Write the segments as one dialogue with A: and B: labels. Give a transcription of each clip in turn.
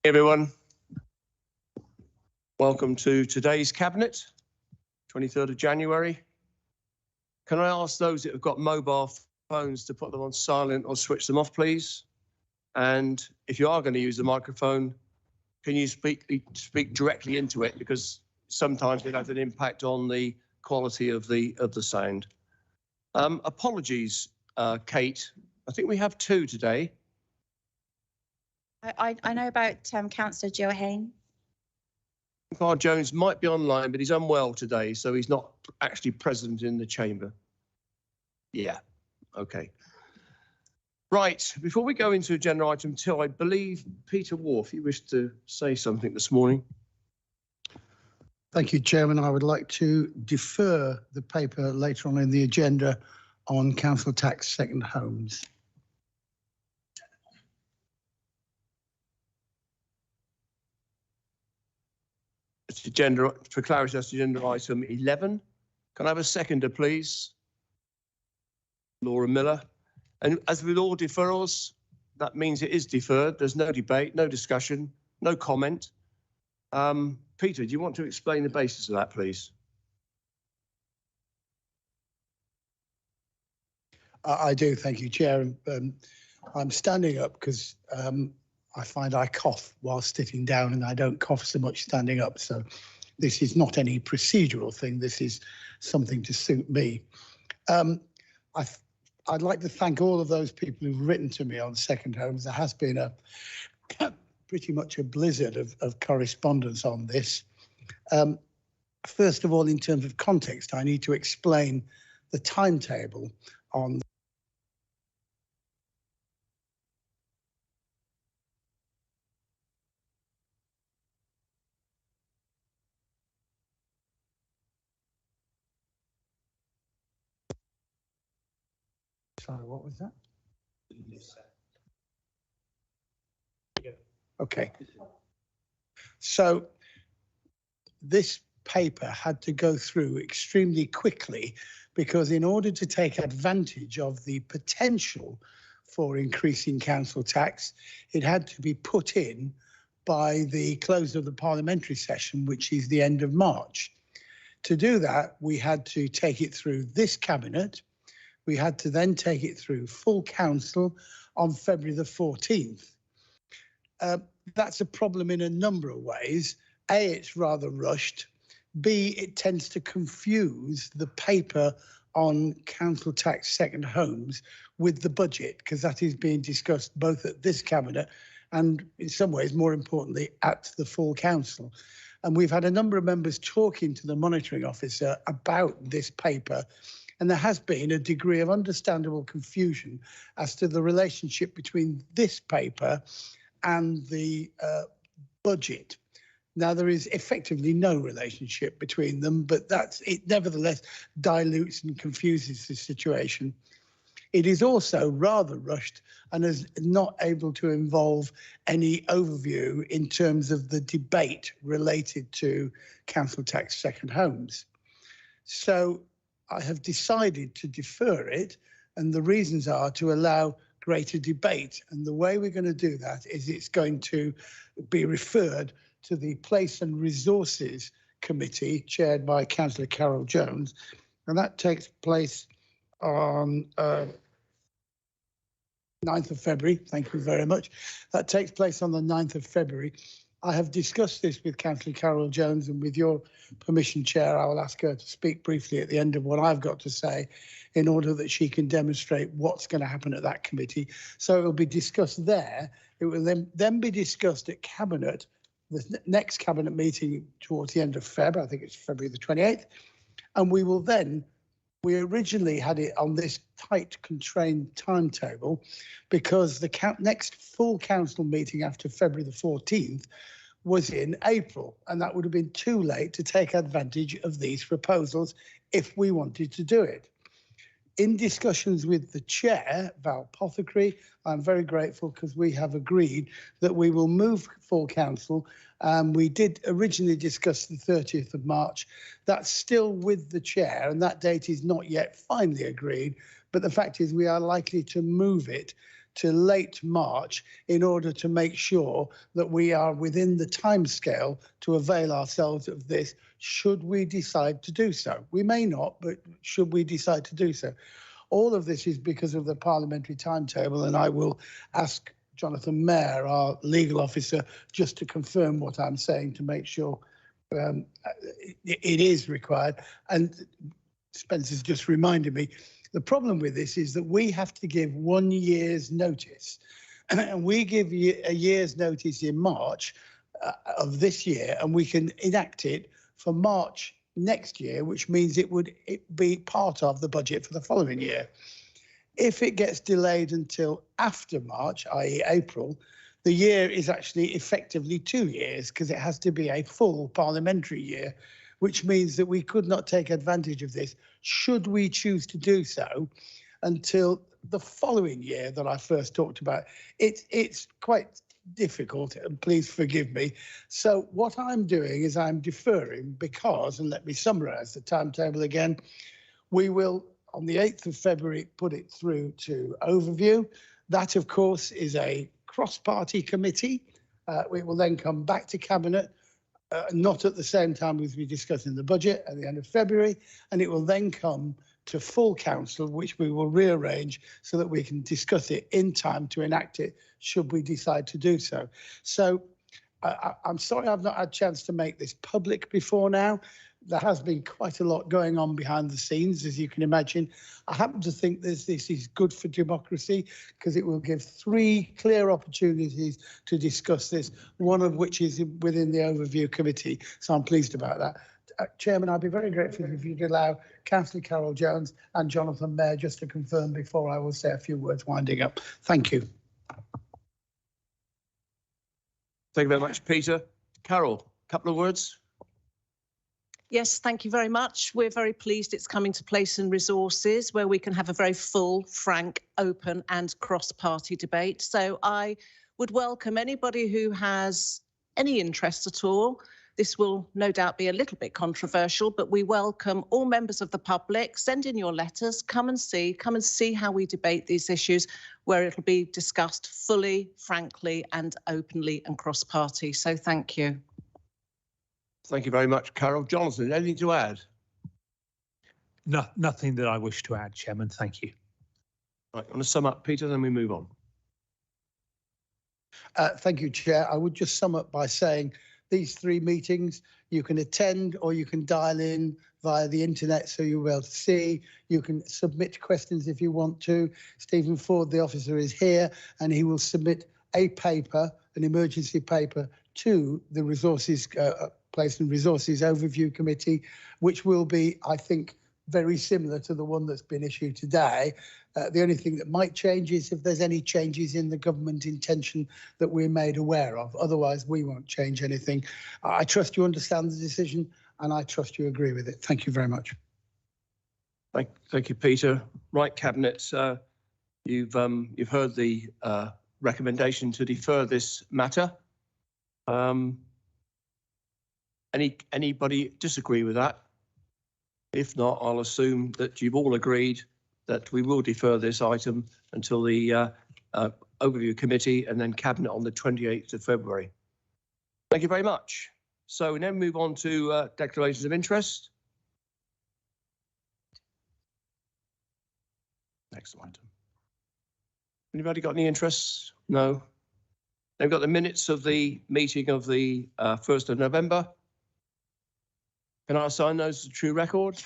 A: Everyone, welcome to today's Cabinet, 23rd of January. Can I ask those that have got mobile phones to put them on silent or switch them off, please? And if you are going to use the microphone, can you speak directly into it, because sometimes it has an impact on the quality of the sound. Apologies, Kate. I think we have two today.
B: I know about Councillor Joe Hayne.
A: Mark Jones might be online, but he's unwell today, so he's not actually present in the chamber. Yeah, okay. Right, before we go into agenda item 2, I believe Peter Wharf, you wished to say something this morning.
C: Thank you, Chairman. I would like to defer the paper later on in the agenda on council tax second homes.
A: For clarity, that's agenda item 11. Can I have a seconder, please? Laura Miller. And as with all deferrals, that means it is deferred. There's no debate, no discussion, no comment. Peter, do you want to explain the basis of that, please?
C: I do, thank you, Chair. I'm standing up because I find I cough while sitting down, and I don't cough so much standing up. So this is not any procedural thing. This is something to suit me. I'd like to thank all of those people who've written to me on second homes. There has been pretty much a blizzard of correspondence on this. First of all, in terms of context, I need to explain the timetable on Sorry, what was that? Okay. So this paper had to go through extremely quickly, because in order to take advantage of the potential for increasing council tax, it had to be put in by the close of the parliamentary session, which is the end of March. To do that, we had to take it through this cabinet. We had to then take it through full council on February the 14th. That's a problem in a number of ways. A, it's rather rushed. B, it tends to confuse the paper on council tax second homes with the budget, because that is being discussed both at this cabinet and in some ways, more importantly, at the full council. And we've had a number of members talking to the monitoring officer about this paper, and there has been a degree of understandable confusion as to the relationship between this paper and the budget. Now, there is effectively no relationship between them, but it nevertheless dilutes and confuses the situation. It is also rather rushed and is not able to involve any overview in terms of the debate related to council tax second homes. So I have decided to defer it, and the reasons are to allow greater debate. And the way we're going to do that is it's going to be referred to the Place and Resources Committee, chaired by Councillor Carol Jones, and that takes place on 9th of February. Thank you very much. That takes place on the 9th of February. I have discussed this with Councillor Carol Jones, and with your permission, Chair, I will ask her to speak briefly at the end of what I've got to say, in order that she can demonstrate what's going to happen at that committee. So it will be discussed there. It will then be discussed at Cabinet, the next Cabinet meeting towards the end of Feb, I think it's February the 28th. And we will then, we originally had it on this tight, constrained timetable, because the next full council meeting after February the 14th was in April, and that would have been too late to take advantage of these proposals if we wanted to do it. In discussions with the chair, Val Pothecary, I'm very grateful, because we have agreed that we will move full council. We did originally discuss the 30th of March. That's still with the chair, and that date is not yet finally agreed. But the fact is we are likely to move it to late March in order to make sure that we are within the timescale to avail ourselves of this, should we decide to do so. We may not, but should we decide to do so. All of this is because of the parliamentary timetable, and I will ask Jonathan Mayer, our legal officer, just to confirm what I'm saying to make sure it is required. And Spencer's just reminded me, the problem with this is that we have to give 1 year's notice, and we give a year's notice in March of this year, and we can enact it for March next year, which means it would be part of the budget for the following year. If it gets delayed until after March, i.e. April, the year is actually effectively 2 years, because it has to be a full parliamentary year, which means that we could not take advantage of this, should we choose to do so, until the following year that I first talked about. It's quite difficult, and please forgive me. So what I'm doing is I'm deferring because, and let me summarise the timetable again, we will, on the 8th of February, put it through to overview. That, of course, is a cross-party committee. We will then come back to Cabinet, not at the same time as we discuss in the budget at the end of February, and it will then come to full council, which we will rearrange so that we can discuss it in time to enact it, should we decide to do so. So I'm sorry I've not had a chance to make this public before now. There has been quite a lot going on behind the scenes, as you can imagine. I happen to think this is good for democracy, because it will give 3 clear opportunities to discuss this, one of which is within the overview committee. So I'm pleased about that. Chairman, I'd be very grateful if you'd allow Councillor Carol Jones and Jonathan Mayer just to confirm before I will say a few words winding up. Thank you.
A: Thank you very much, Peter. Carol, a couple of words.
D: Yes, thank you very much. We're very pleased it's coming to Place and Resources, where we can have a very full, frank, open and cross-party debate. So I would welcome anybody who has any interest at all. This will no doubt be a little bit controversial, but we welcome all members of the public. Send in your letters, come and see how we debate these issues, where it'll be discussed fully, frankly and openly and cross-party. So thank you.
A: Thank you very much, Carol. Jonathan, anything to add?
E: No, nothing that I wish to add, Chairman. Thank you.
A: Right, want to sum up, Peter, then we move on.
C: Thank you, Chair. I would just sum up by saying these 3 meetings, you can attend or you can dial in via the internet, so you'll be able to see. You can submit questions if you want to. Stephen Ford, the officer, is here, and he will submit a paper, an emergency paper, to the Resources Place and Resources Overview Committee, which will be, I think, very similar to the one that's been issued today. The only thing that might change is if there's any changes in the government intention that we're made aware of. Otherwise, we won't change anything. I trust you understand the decision, and I trust you agree with it. Thank you very much.
A: Thank you, Peter. Right, Cabinet, you've heard the recommendation to defer this matter. Anybody disagree with that? If not, I'll assume that you've all agreed that we will defer this item until the overview committee and then Cabinet on the 28th of February. Thank you very much. So we now move on to declarations of interest. Next item. Anybody got any interests? No. They've got the minutes of the meeting of the 1st of November. Can I assign those to true record?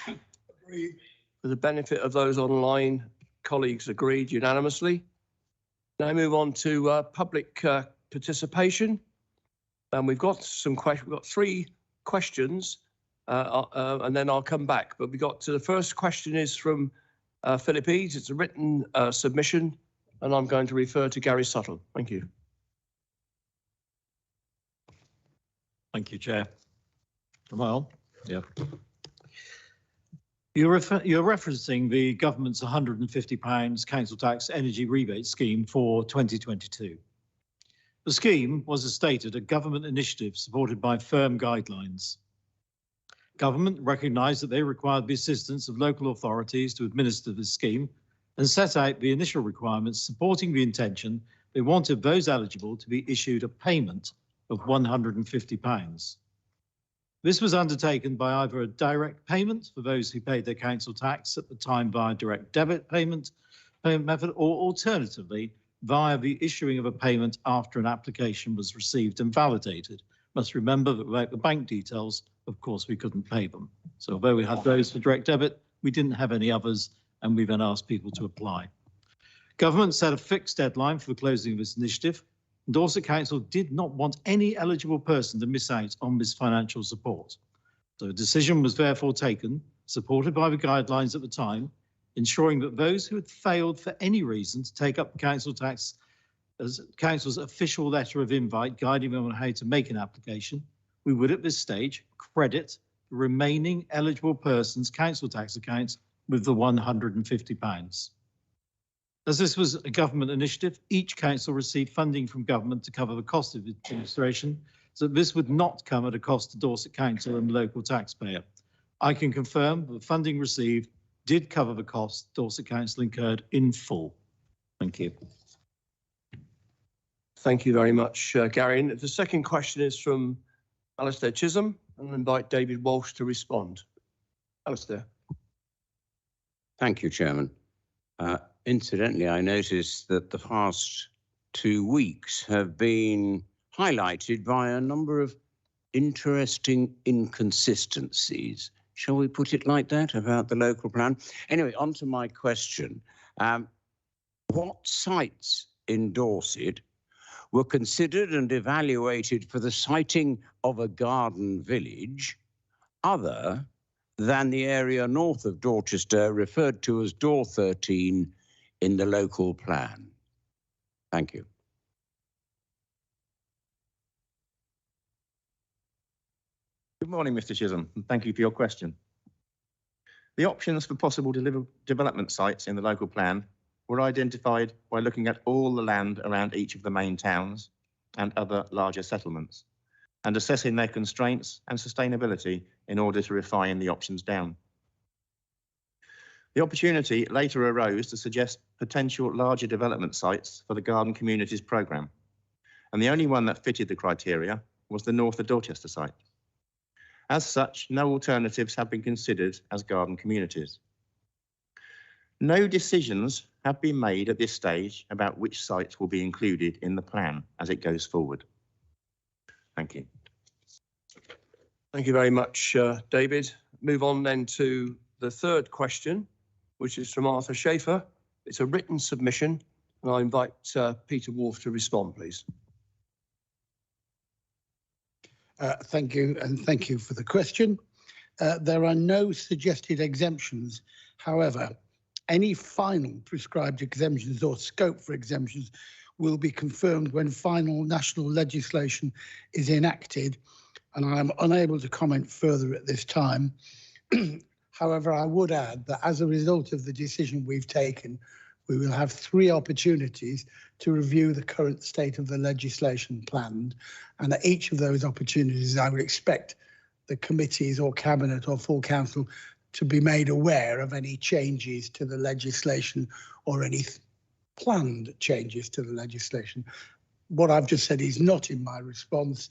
A: Agreed. For the benefit of those online, colleagues agreed unanimously. Now move on to public participation. And we've got some questions. We've got 3 questions, and then I'll come back. But we got to the first question is from Philip Eads. It's a written submission, and I'm going to refer to Gary Suttle. Thank you.
F: Thank you, Chair. Well, yeah. You're referencing the government's £150 council tax energy rebate scheme for 2022. The scheme was, as stated, a government initiative supported by firm guidelines. Government recognised that they required the assistance of local authorities to administer this scheme, and set out the initial requirements supporting the intention they wanted those eligible to be issued a payment of £150. This was undertaken by either a direct payment for those who paid their council tax at the time via direct debit payment method, or alternatively via the issuing of a payment after an application was received and validated. Must remember that without the bank details, of course, we couldn't pay them. So although we had those for direct debit, we didn't have any others, and we then asked people to apply. Government set a fixed deadline for the closing of this initiative. Dorset Council did not want any eligible person to miss out on this financial support. So a decision was therefore taken, supported by the guidelines at the time, ensuring that those who had failed for any reason to take up the council tax as council's official letter of invite guiding them on how to make an application, we would at this stage credit the remaining eligible person's council tax accounts with the £150. As this was a government initiative, each council received funding from government to cover the cost of administration, so this would not come at a cost to Dorset Council and the local taxpayer. I can confirm that the funding received did cover the cost Dorset Council incurred in full. Thank you.
A: Thank you very much, Gary. And the second question is from Alistair Chisholm, and I'll invite David Walsh to respond. Alistair.
G: Thank you, Chairman. Incidentally, I noticed that the past 2 weeks have been highlighted by a number of interesting inconsistencies. Shall we put it like that about the local plan? Anyway, on to my question. What sites in Dorset were considered and evaluated for the siting of a garden village other than the area north of Dorchester referred to as Door 13 in the local plan? Thank you.
H: Good morning, Mr. Chisholm, and thank you for your question. The options for possible development sites in the local plan were identified by looking at all the land around each of the main towns and other larger settlements, and assessing their constraints and sustainability in order to refine the options down. The opportunity later arose to suggest potential larger development sites for the Garden Communities programme, and the only one that fitted the criteria was the north of Dorchester site. As such, no alternatives have been considered as garden communities. No decisions have been made at this stage about which sites will be included in the plan as it goes forward. Thank you.
A: Thank you very much, David. Move on then to the third question, which is from Arthur Schaefer. It's a written submission, and I invite Peter Wolf to respond, please.
C: Thank you, and thank you for the question. There are no suggested exemptions. However, any final prescribed exemptions or scope for exemptions will be confirmed when final national legislation is enacted, and I am unable to comment further at this time. However, I would add that as a result of the decision we've taken, we will have 3 opportunities to review the current state of the legislation planned. And at each of those opportunities, I would expect the committees or cabinet or full council to be made aware of any changes to the legislation or any planned changes to the legislation. What I've just said is not in my response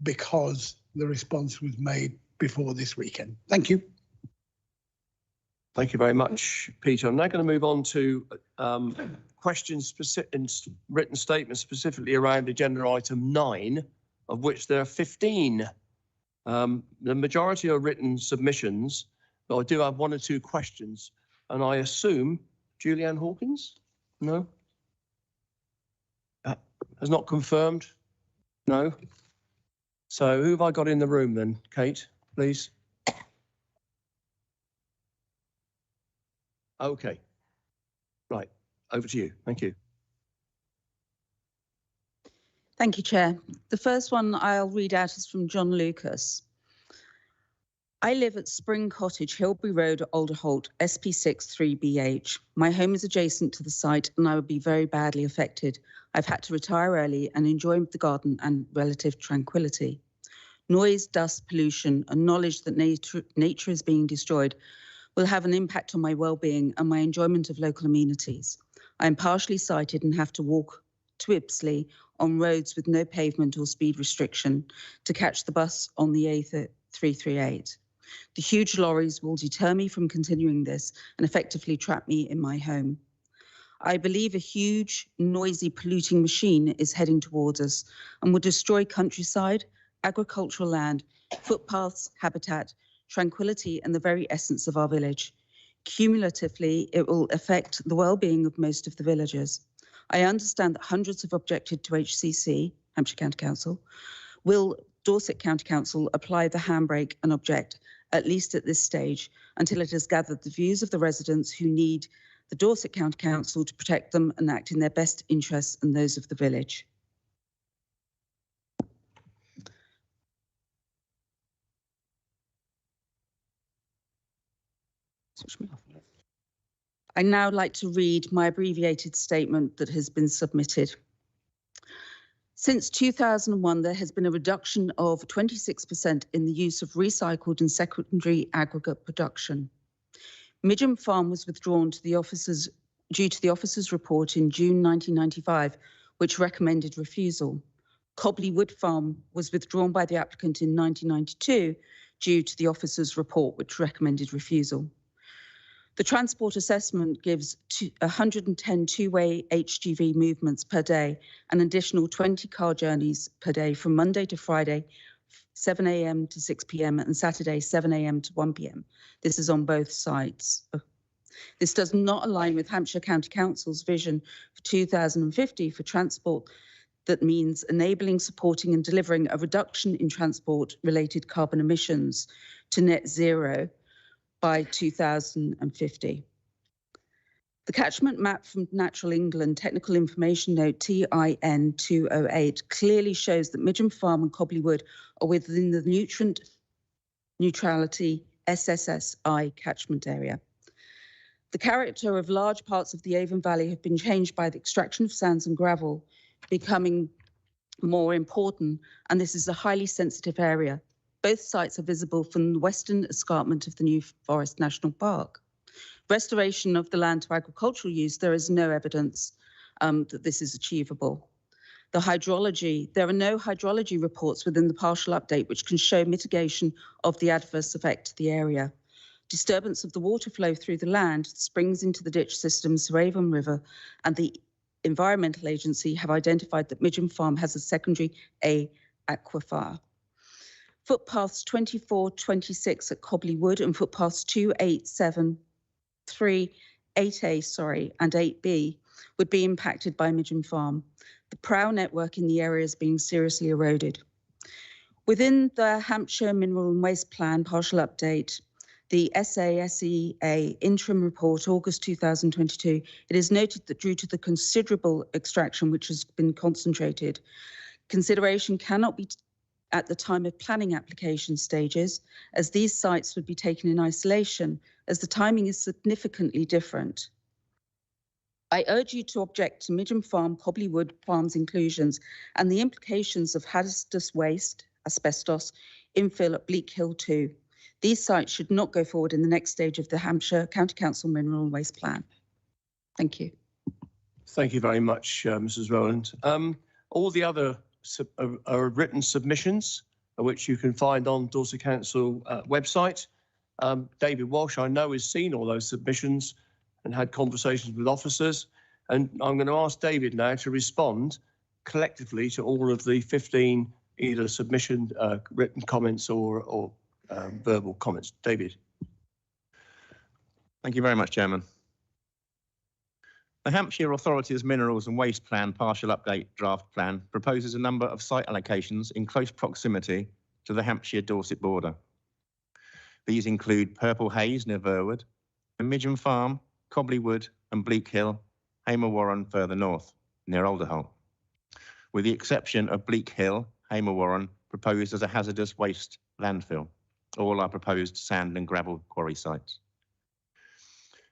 C: because the response was made before this weekend. Thank you.
A: Thank you very much, Peter. I'm now going to move on to questions and written statements specifically around agenda item 9, of which there are 15. The majority are written submissions, but I do have 1 or 2 questions, and I assume Julianne Hawkins? No? Has not confirmed? No? So who have I got in the room then? Kate, please. Okay. Right, over to you. Thank you.
I: Thank you, Chair. The first one I'll read out is from John Lucas. I live at Spring Cottage, Hilbury Road, Alderholt, SP6 3BH. My home is adjacent to the site and I would be very badly affected. I've had to retire early and enjoy the garden and relative tranquility. Noise, dust, pollution, and knowledge that nature is being destroyed will have an impact on my well-being and my enjoyment of local amenities. I am partially sighted and have to walk to Ibsley on roads with no pavement or speed restriction to catch the bus on the A338. The huge lorries will deter me from continuing this and effectively trap me in my home. I believe a huge, noisy, polluting machine is heading towards us and will destroy countryside, agricultural land, footpaths, habitat, tranquility, and the very essence of our village. Cumulatively, it will affect the well-being of most of the villagers. I understand that hundreds have objected to HCC, Hampshire County Council. Will Dorset County Council apply the handbrake and object, at least at this stage, until it has gathered the views of the residents who need the Dorset County Council to protect them and act in their best interests and those of the village? Switch me off. I now like to read my abbreviated statement that has been submitted. Since 2001, there has been a reduction of 26% in the use of recycled and secondary aggregate production. Midgham Farm was withdrawn to the officers due to the officer's report in June 1995, which recommended refusal. Cobley Wood Farm was withdrawn by the applicant in 1992 due to the officer's report, which recommended refusal. The transport assessment gives 110 two-way HGV movements per day, an additional 20 car journeys per day from Monday to Friday, 7 a.m. to 6 p.m. and Saturday, 7 a.m. to 1 p.m. This is on both sites. This does not align with Hampshire County Council's vision for 2050 for transport. That means enabling, supporting and delivering a reduction in transport-related carbon emissions to net zero by 2050. The catchment map from Natural England, Technical Information Note TIN 208, clearly shows that Midgham Farm and Cobley Wood are within the nutrient neutrality SSSI catchment area. The character of large parts of the Avon Valley have been changed by the extraction of sands and gravel, becoming more important, and this is a highly sensitive area. Both sites are visible from the western escarpment of the New Forest National Park. Restoration of the land to agricultural use, there is no evidence that this is achievable. The hydrology, there are no hydrology reports within the partial update which can show mitigation of the adverse effect to the area. Disturbance of the water flow through the land, springs into the ditch systems to Avon River, and the Environmental Agency have identified that Midgham Farm has a secondary A aquifer. Footpaths 24, 26 at Cobley Wood and footpaths 2, 8, 7, 3, 8A, and 8B would be impacted by Midgham Farm. The PROW network in the area is being seriously eroded. Within the Hampshire Mineral and Waste Plan partial update, the SASEA interim report, August 2022, it is noted that due to the considerable extraction which has been concentrated, consideration cannot be at the time of planning application stages, as these sites would be taken in isolation, as the timing is significantly different. I urge you to object to Midgham Farm, Cobley Wood Farms inclusions and the implications of hazardous waste, asbestos, infill at Bleak Hill 2. These sites should not go forward in the next stage of the Hampshire County Council Mineral and Waste Plan. Thank you.
A: Thank you very much, Mrs. Rowland. All the other are written submissions, which you can find on Dorset Council website. David Walsh, I know, has seen all those submissions and had conversations with officers. And I'm going to ask David now to respond collectively to all of the 15 either submission, written comments or verbal comments. David.
H: Thank you very much, Chairman. The Hampshire Authority's Minerals and Waste Plan partial update draft plan proposes a number of site allocations in close proximity to the Hampshire-Dorset border. These include Purple Haze near Verwood, and Midgham Farm, Cobley Wood and Bleak Hill, Hamer Warren further north, near Alderholt, with the exception of Bleak Hill, Hamer Warren, proposed as a hazardous waste landfill. All are proposed sand and gravel quarry sites.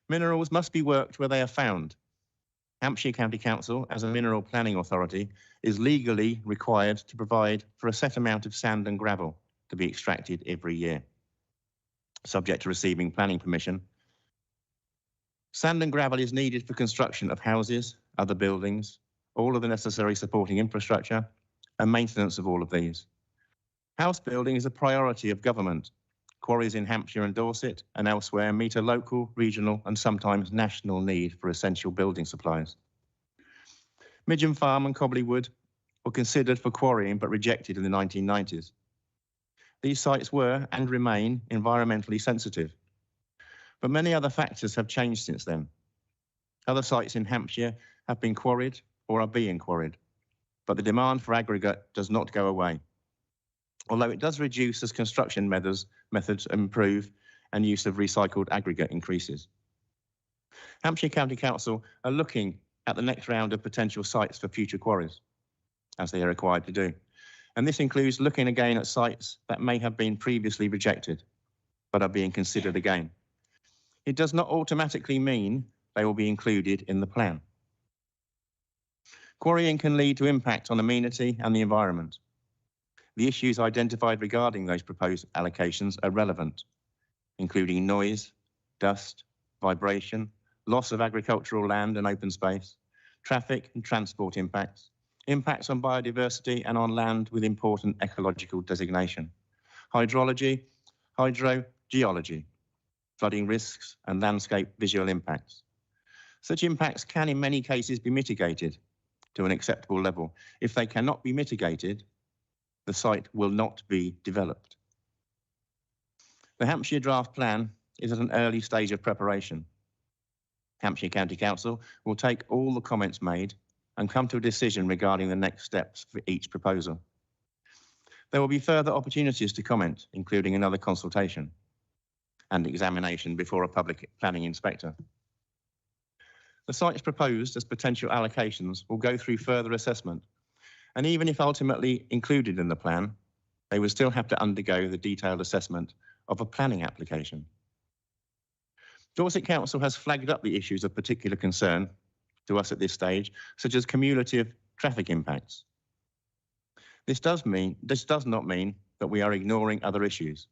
H: Minerals must be worked where they are found. Hampshire County Council, as a mineral planning authority, is legally required to provide for a set amount of sand and gravel to be extracted every year, subject to receiving planning permission Sand and gravel is needed for construction of houses, other buildings, all of the necessary supporting infrastructure, and maintenance of all of these. House building is a priority of government. Quarries in Hampshire and Dorset and elsewhere meet a local, regional, and sometimes national need for essential building supplies. Midgham Farm and Cobley Wood were considered for quarrying but rejected in the 1990s. These sites were and remain environmentally sensitive, but many other factors have changed since then. Other sites in Hampshire have been quarried or are being quarried, but the demand for aggregate does not go away, although it does reduce as construction methods improve and use of recycled aggregate increases. Hampshire County Council are looking at the next round of potential sites for future quarries, as they are required to do. And this includes looking again at sites that may have been previously rejected, but are being considered again. It does not automatically mean they will be included in the plan. Quarrying can lead to impact on amenity and the environment. The issues identified regarding those proposed allocations are relevant, including noise, dust, vibration, loss of agricultural land and open space, traffic and transport impacts, impacts on biodiversity and on land with important ecological designation, hydrology, hydrogeology, flooding risks and landscape visual impacts. Such impacts can in many cases be mitigated to an acceptable level. If they cannot be mitigated, the site will not be developed. The Hampshire draft plan is at an early stage of preparation. Hampshire County Council will take all the comments made and come to a decision regarding the next steps for each proposal. There will be further opportunities to comment, including another consultation and examination before a public planning inspector. The sites proposed as potential allocations will go through further assessment, and even if ultimately included in the plan, they will still have to undergo the detailed assessment of a planning application. Dorset Council has flagged up the issues of particular concern to us at this stage, such as cumulative traffic impacts. This does not mean that we are ignoring other issues,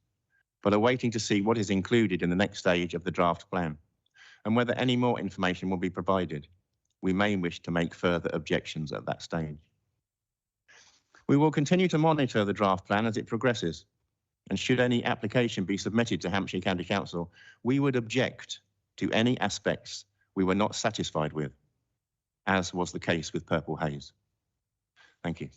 H: but are waiting to see what is included in the next stage of the draft plan and whether any more information will be provided. We may wish to make further objections at that stage. We will continue to monitor the draft plan as it progresses, and should any application be submitted to Hampshire County Council, we would object to any aspects we were not satisfied with, as was the case with Purple Haze. Thank you.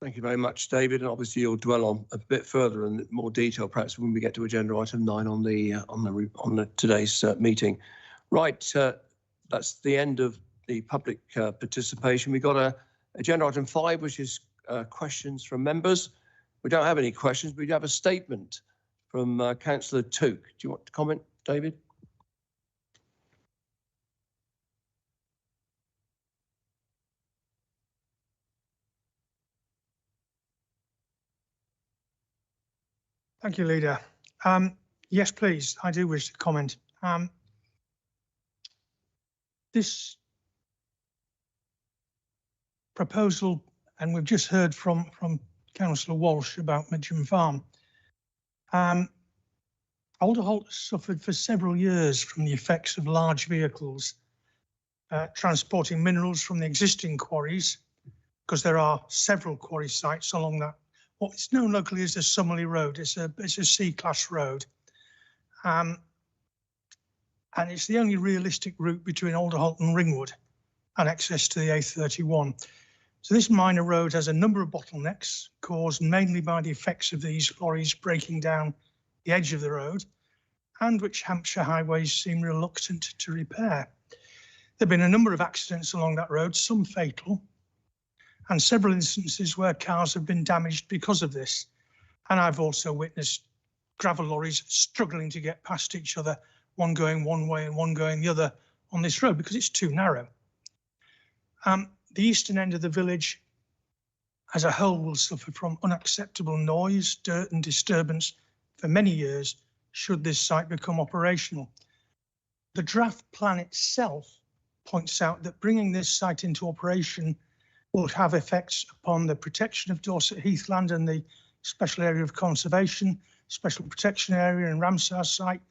A: Thank you very much, David. And obviously you'll dwell on a bit further in more detail, perhaps when we get to agenda item 9 on the today's meeting. Right, that's the end of the public participation. We've got agenda item 5, which is questions from members. We don't have any questions. We do have a statement from Councillor Took. Do you want to comment, David?
J: Thank you, Leader. Yes, please. I do wish to comment. This proposal, and we've just heard from Councillor Walsh about Midgham Farm. Alderholt has suffered for several years from the effects of large vehicles transporting minerals from the existing quarries, because there are several quarry sites along that. What's known locally as the Summerley Road. It's a C-class road. And it's the only realistic route between Alderholt and Ringwood and access to the A31. So this minor road has a number of bottlenecks caused mainly by the effects of these lorries breaking down the edge of the road, and which Hampshire Highways seem reluctant to repair. There have been a number of accidents along that road, some fatal, and several instances where cars have been damaged because of this. And I've also witnessed gravel lorries struggling to get past each other, one going one way and one going the other on this road because it's too narrow. The eastern end of the village as a whole will suffer from unacceptable noise, dirt and disturbance for many years should this site become operational. The draft plan itself points out that bringing this site into operation will have effects upon the protection of Dorset Heathland and the special area of conservation, special protection area and Ramsar site,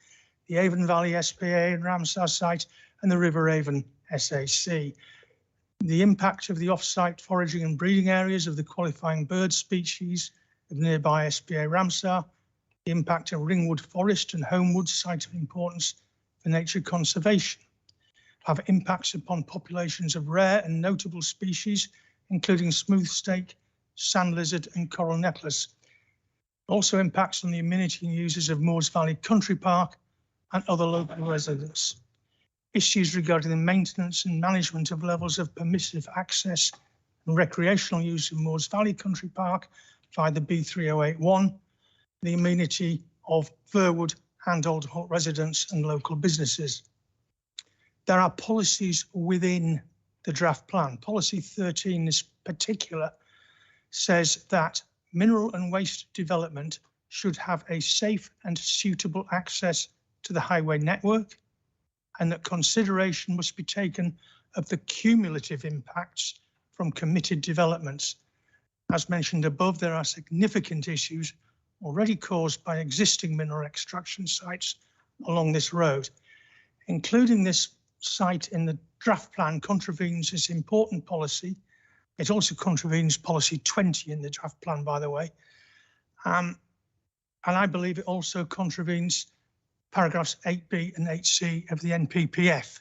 J: the Avon Valley SPA and Ramsar site, and the River Avon SAC. The impact of the off-site foraging and breeding areas of the qualifying bird species of nearby SPA Ramsar, the impact of Ringwood Forest and Homewood site of importance for nature conservation, have impacts upon populations of rare and notable species, including smooth stake, sand lizard and coral necklace. Also impacts on the amenity and uses of Moores Valley Country Park and other local residents. Issues regarding the maintenance and management of levels of permissive access and recreational use of Moores Valley Country Park via the B3081, the amenity of Verwood and Old Holt residents and local businesses. There are policies within the draft plan. Policy 13 in particular says that mineral and waste development should have a safe and suitable access to the highway network, and that consideration must be taken of the cumulative impacts from committed developments. As mentioned above, there are significant issues already caused by existing mineral extraction sites along this road. Including this site in the draft plan contravenes this important policy. It also contravenes policy 20 in the draft plan, by the way. And I believe it also contravenes paragraphs 8B and 8C of the NPPF,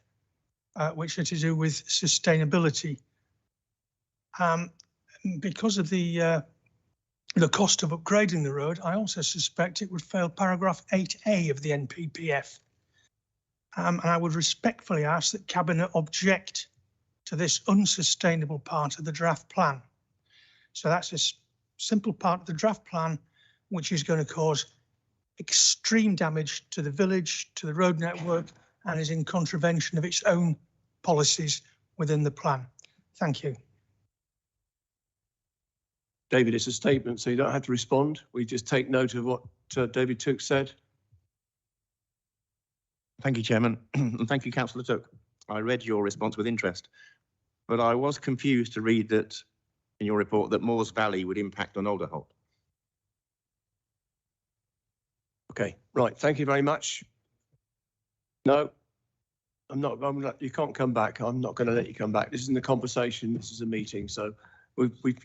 J: which are to do with sustainability. Because of the cost of upgrading the road, I also suspect it would fail paragraph 8A of the NPPF. And I would respectfully ask that Cabinet object to this unsustainable part of the draft plan. So that's a simple part of the draft plan, which is going to cause extreme damage to the village, to the road network, and is in contravention of its own policies within the plan. Thank you.
A: David, it's a statement, so you don't have to respond. We just take note of what David Tooke said.
H: Thank you, Chairman, and thank you, Councillor Tooke. I read your response with interest, but I was confused to read that in your report that Moores Valley would impact on Alderholt.
A: Okay, right. Thank you very much. No, I'm not. You can't come back. I'm not going to let you come back. This isn't a conversation. This is a meeting. So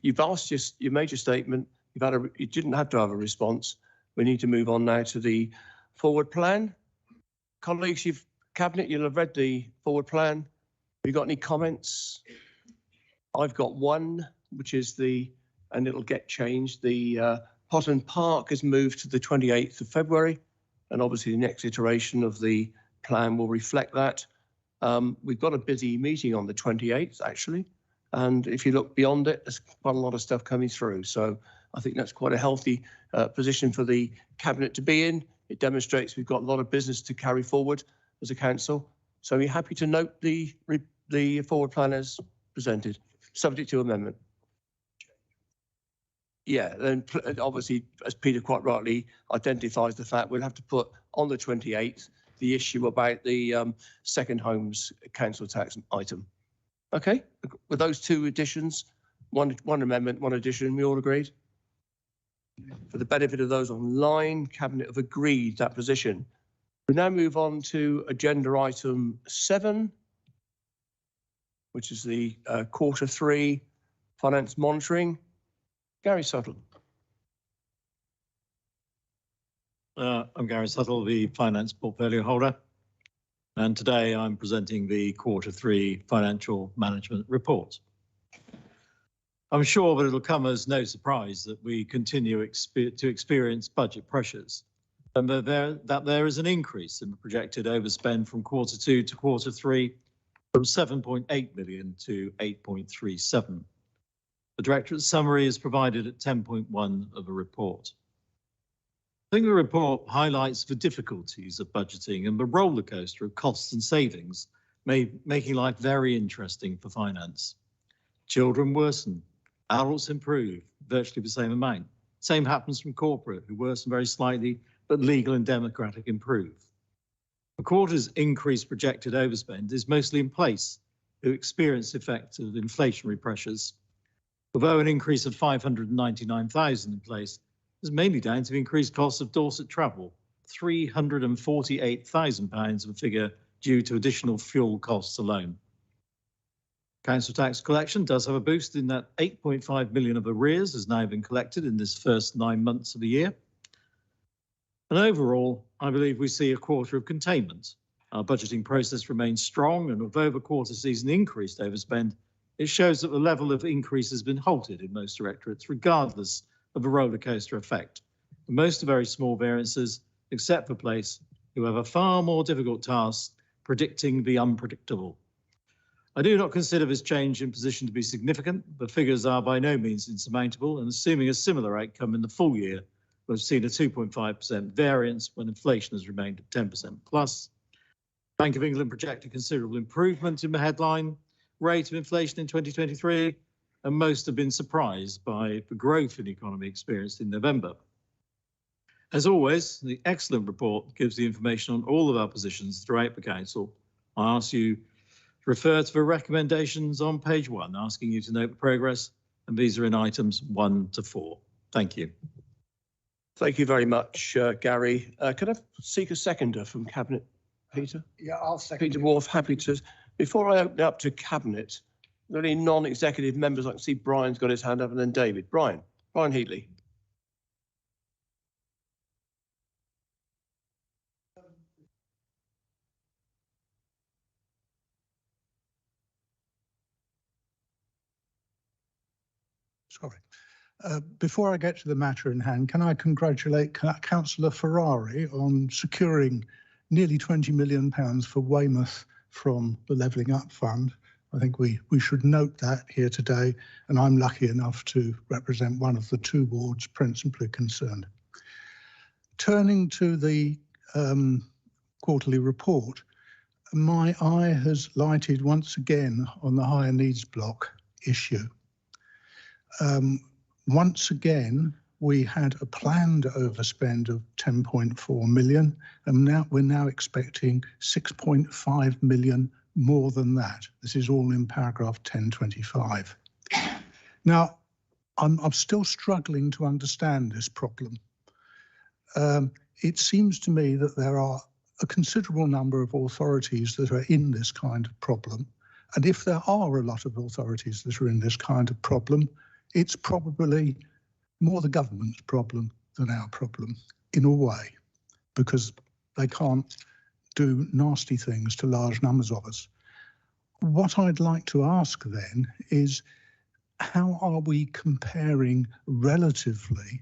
A: you've asked, you made your statement. You didn't have to have a response. We need to move on now to the forward plan. Colleagues, Cabinet, you'll have read the forward plan. Have you got any comments? I've got one, which is and it'll get changed. The Potton Park has moved to the 28th of February, and obviously the next iteration of the plan will reflect that. We've got a busy meeting on the 28th, actually, and if you look beyond it, there's quite a lot of stuff coming through. So I think that's quite a healthy position for the Cabinet to be in. It demonstrates we've got a lot of business to carry forward as a council. So we're happy to note the forward plan as presented, subject to amendment. Yeah, then obviously, as Peter quite rightly identifies the fact, we'll have to put on the 28th the issue about the second homes council tax item. Okay, with those two additions, one amendment, one addition, we all agreed? For the benefit of those online, Cabinet have agreed that position. We now move on to agenda item 7, which is the Q3 finance monitoring. Gary Suttle.
F: I'm Gary Suttle, the finance portfolio holder, and today I'm presenting the Q3 financial management report. I'm sure that it'll come as no surprise that we continue to experience budget pressures, and that there is an increase in the projected overspend from Q2 to Q3 from 7.8 million to 8.37. The Directorate's summary is provided at 10.1 of the report. I think the report highlights the difficulties of budgeting and the roller coaster of costs and savings, making life very interesting for finance. Children worsen, adults improve, virtually the same amount. Same happens from corporate, who worsen very slightly, but legal and democratic improve. The quarter's increased projected overspend is mostly in place, who experience the effect of inflationary pressures. Although an increase of 599,000 in place is mainly down to the increased cost of Dorset travel, £348,000, a figure due to additional fuel costs alone. Council tax collection does have a boost in that 8.5 million of arrears has now been collected in this first 9 months of the year. And overall, I believe we see a quarter of containment. Our budgeting process remains strong, and although the quarter sees an increased overspend, it shows that the level of increase has been halted in most directorates, regardless of the roller coaster effect. Most are very small variances, except for Place, who have a far more difficult task predicting the unpredictable. I do not consider this change in position to be significant. The figures are by no means insurmountable, and assuming a similar outcome in the full year, we've seen a 2.5% variance when inflation has remained at 10% plus. Bank of England project a considerable improvement in the headline rate of inflation in 2023, and most have been surprised by the growth in the economy experienced in November. As always, the excellent report gives the information on all of our positions throughout the council. I ask you to refer to the recommendations on page 1, asking you to note the progress, and these are in items 1 to 4. Thank you.
A: Thank you very much, Gary. Could I seek a seconder from Cabinet, Peter?
C: Yeah, I'll second.
A: Peter Wharf, happy to. Before I open up to Cabinet, are there any non-executive members? I can see Brian's got his hand up, and then David. Brian Heatley.
K: Sorry. Before I get to the matter in hand, can I congratulate Councillor Ferrari on securing nearly £20 million for Weymouth from the Levelling Up Fund. I think we should note that here today, and I'm lucky enough to represent one of the 2 wards principally concerned. Turning to the quarterly report, my eye has lighted once again on the higher needs block issue. Once again, we had a planned overspend of 10.4 million, and we're now expecting 6.5 million more than that. This is all in paragraph 1025. Now, I'm still struggling to understand this problem. It seems to me that there are a considerable number of authorities that are in this kind of problem. And if there are a lot of authorities that are in this kind of problem, it's probably more the government's problem than our problem in a way, because they can't do nasty things to large numbers of us. What I'd like to ask then is, how are we comparing relatively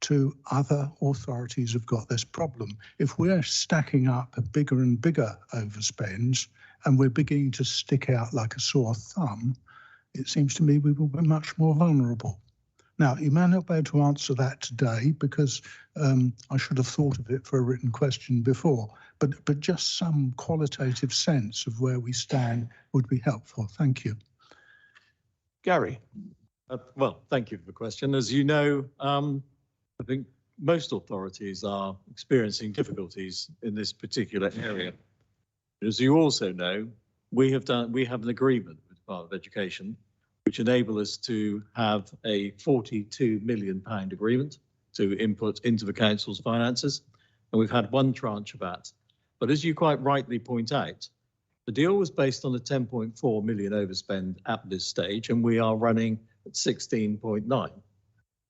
K: to other authorities who've got this problem? If we're stacking up bigger and bigger overspends and we're beginning to stick out like a sore thumb, it seems to me we will be much more vulnerable. Now, you may not be able to answer that today because I should have thought of it for a written question before, but just some qualitative sense of where we stand would be helpful. Thank you.
A: Gary.
F: Well, thank you for the question. As you know, I think most authorities are experiencing difficulties in this particular area. As you also know, we have an agreement with the Department of Education which enable us to have a £42 million agreement to input into the council's finances. And we've had one tranche of that. But as you quite rightly point out, the deal was based on a 10.4 million overspend at this stage, and we are running at 16.9.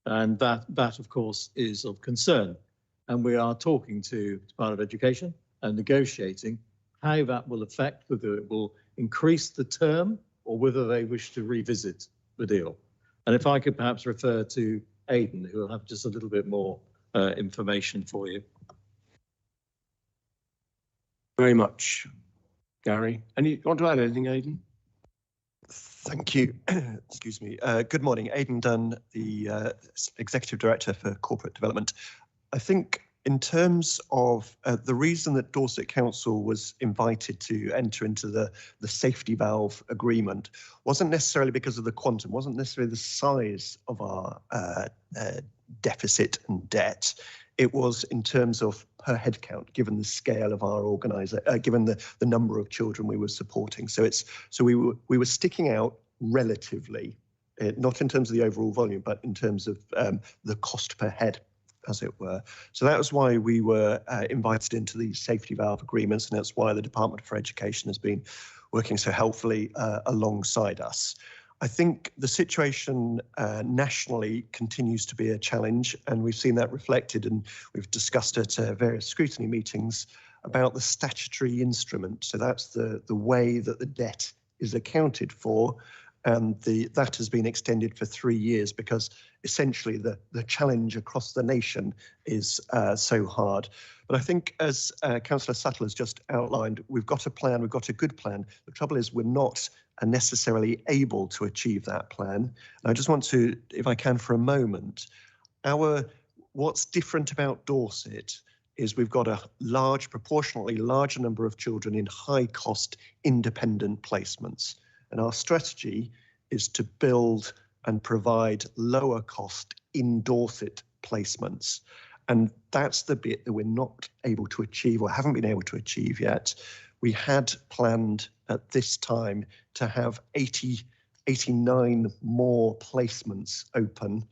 F: And that of course is of concern. And we are talking to the Department of Education and negotiating how that will affect, whether it will increase the term or whether they wish to revisit the deal. And if I could perhaps refer to Aidan, who will have just a little bit more information for you.
A: Very much, Gary. And you want to add anything, Aidan?
L: Thank you. Excuse me. Good morning. Aidan Dunn, the Executive Director for Corporate Development. I think in terms of the reason that Dorset Council was invited to enter into the safety valve agreement wasn't necessarily because of the quantum, wasn't necessarily the size of our deficit and debt. It was in terms of per head count, given the scale of our organisation, given the number of children we were supporting. So we were sticking out relatively, not in terms of the overall volume, but in terms of the cost per head. as it were. So that was why we were invited into these safety valve agreements, and that's why the Department for Education has been working so helpfully alongside us. I think the situation nationally continues to be a challenge, and we've seen that reflected, and we've discussed at various scrutiny meetings about the statutory instrument. So that's the way that the debt is accounted for, and that has been extended for 3 years because essentially the challenge across the nation is so hard. But I think, as Councillor Suttle has just outlined, we've got a plan, we've got a good plan. The trouble is we're not necessarily able to achieve that plan. And I just want to, if I can for a moment, what's different about Dorset is we've got a proportionately larger number of children in high-cost independent placements. And our strategy is to build and provide lower-cost in Dorset placements. And that's the bit that we're not able to achieve or haven't been able to achieve yet. We had planned at this time to have 89 more placements open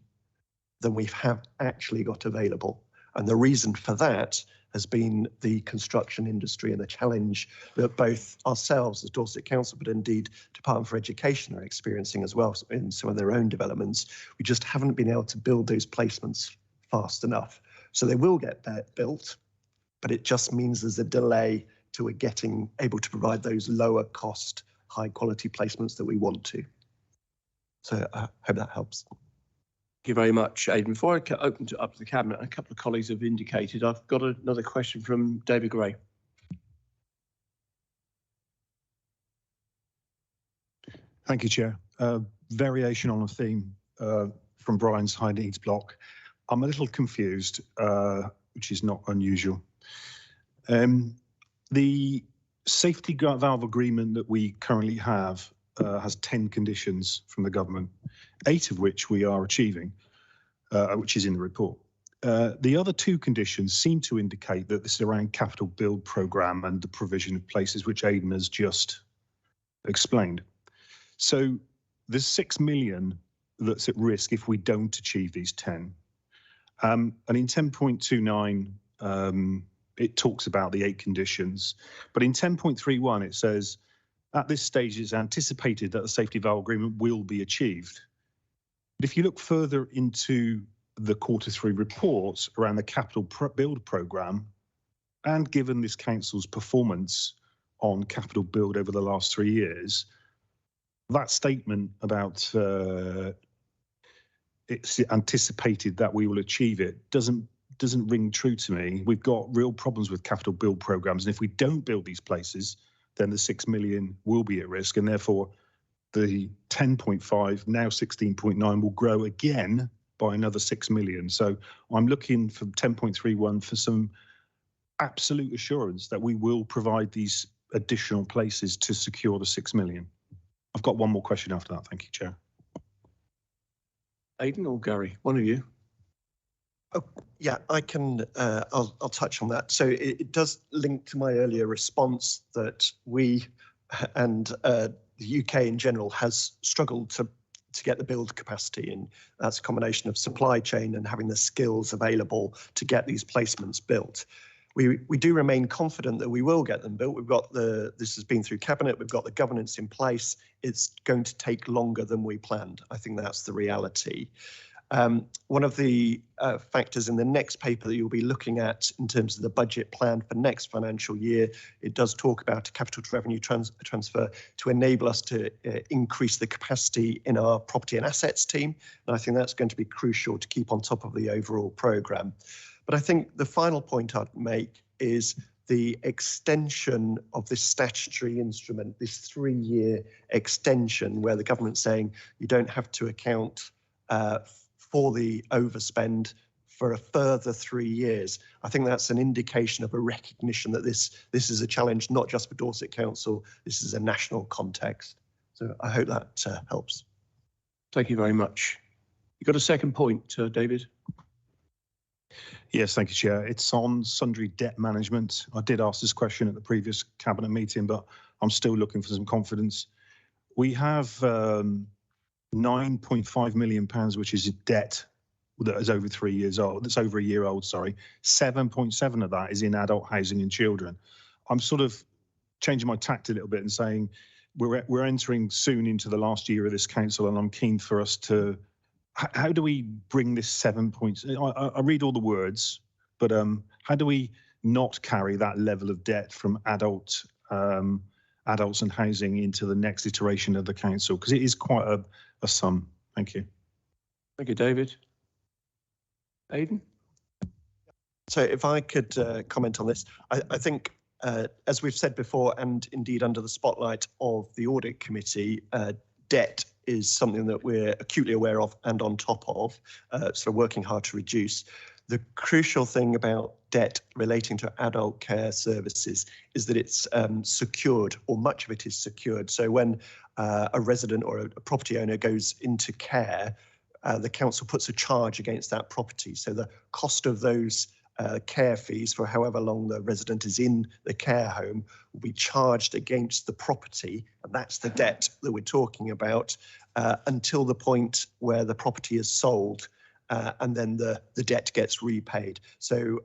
L: than we have actually got available. And the reason for that has been the construction industry and the challenge that both ourselves as Dorset Council, but indeed Department for Education are experiencing as well in some of their own developments. We just haven't been able to build those placements fast enough. So they will get built, but it just means there's a delay to getting able to provide those lower cost, high quality placements that we want to. So I hope that helps.
A: Thank you very much, Aidan. Before I open it up to the Cabinet, a couple of colleagues have indicated, I've got another question from David Gray.
M: Thank you, Chair. Variation on a theme from Brian's high needs block. I'm a little confused, which is not unusual. The safety valve agreement that we currently have has 10 conditions from the government, 8 of which we are achieving, which is in the report. The other 2 conditions seem to indicate that this is around capital build programme and the provision of places, which Aidan has just explained. So there's 6 million that's at risk if we don't achieve these 10. And in 10.29, it talks about the 8 conditions, but in 10.31 it says, at this stage it's anticipated that the safety valve agreement will be achieved. But if you look further into the Q3 reports around the capital build programme, and given this council's performance on capital build over the last 3 years, that statement about it's anticipated that we will achieve it doesn't ring true to me. We've got real problems with capital build programmes, and if we don't build these places, then the 6 million will be at risk, and therefore the 10.5, now 16.9, will grow again by another 6 million. So I'm looking for 10.31 for some absolute assurance that we will provide these additional places to secure the 6 million. I've got one more question after that. Thank you, Chair.
A: Aidan or Gary, one of you.
L: Oh, yeah, I can, I'll touch on that. So it does link to my earlier response that we and the UK in general has struggled to get the build capacity, and that's a combination of supply chain and having the skills available to get these placements built. We do remain confident that we will get them built. We've got this has been through Cabinet, we've got the governance in place. It's going to take longer than we planned. I think that's the reality. One of the factors in the next paper that you'll be looking at in terms of the budget plan for next financial year, it does talk about a capital to revenue transfer to enable us to increase the capacity in our property and assets team. And I think that's going to be crucial to keep on top of the overall programme. But I think the final point I'd make is the extension of this statutory instrument, this 3-year extension where the government's saying you don't have to account for the overspend for a further 3 years. I think that's an indication of a recognition that this is a challenge, not just for Dorset Council, this is a national context. So I hope that helps.
A: Thank you very much. You got a second point, David?
M: Yes, thank you, Chair. It's on sundry debt management. I did ask this question at the previous Cabinet meeting, but I'm still looking for some confidence. We have £9.5 million, which is debt that is over 3 years old, that's over a year old, sorry, 7.7 of that is in adult housing and children. I'm sort of changing my tact a little bit and saying we're entering soon into the last year of this council, and I'm keen for us to, how do we bring this 7 points? I read all the words, but how do we not carry that level of debt from adults and housing into the next iteration of the council? Because it is quite a sum. Thank you.
A: Thank you, David. Aidan?
L: So if I could comment on this, I think, as we've said before, and indeed under the spotlight of the Audit Committee, debt is something that we're acutely aware of and on top of, so working hard to reduce. The crucial thing about debt relating to adult care services is that it's secured, or much of it is secured. So when a resident or a property owner goes into care, the council puts a charge against that property. So the cost of those care fees for however long the resident is in the care home will be charged against the property, and that's the debt that we're talking about, until the point where the property is sold, and then the debt gets repaid. So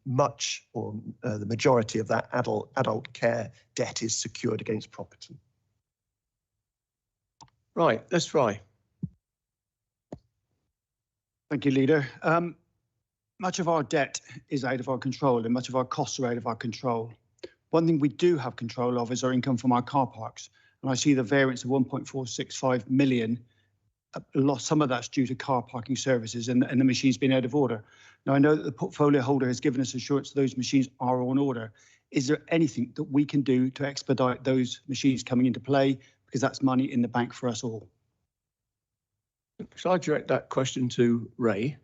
L: much, or the majority of that adult care debt is secured against property.
A: Right, let's try.
N: Thank you, Leader. Much of our debt is out of our control and much of our costs are out of our control. One thing we do have control of is our income from our car parks. And I see the variance of 1.465 million. Some of that's due to car parking services and the machines being out of order. Now, I know that the portfolio holder has given us assurance that those machines are on order. Is there anything that we can do to expedite those machines coming into play? Because that's money in the bank for us all.
A: Shall I direct that question to Ray?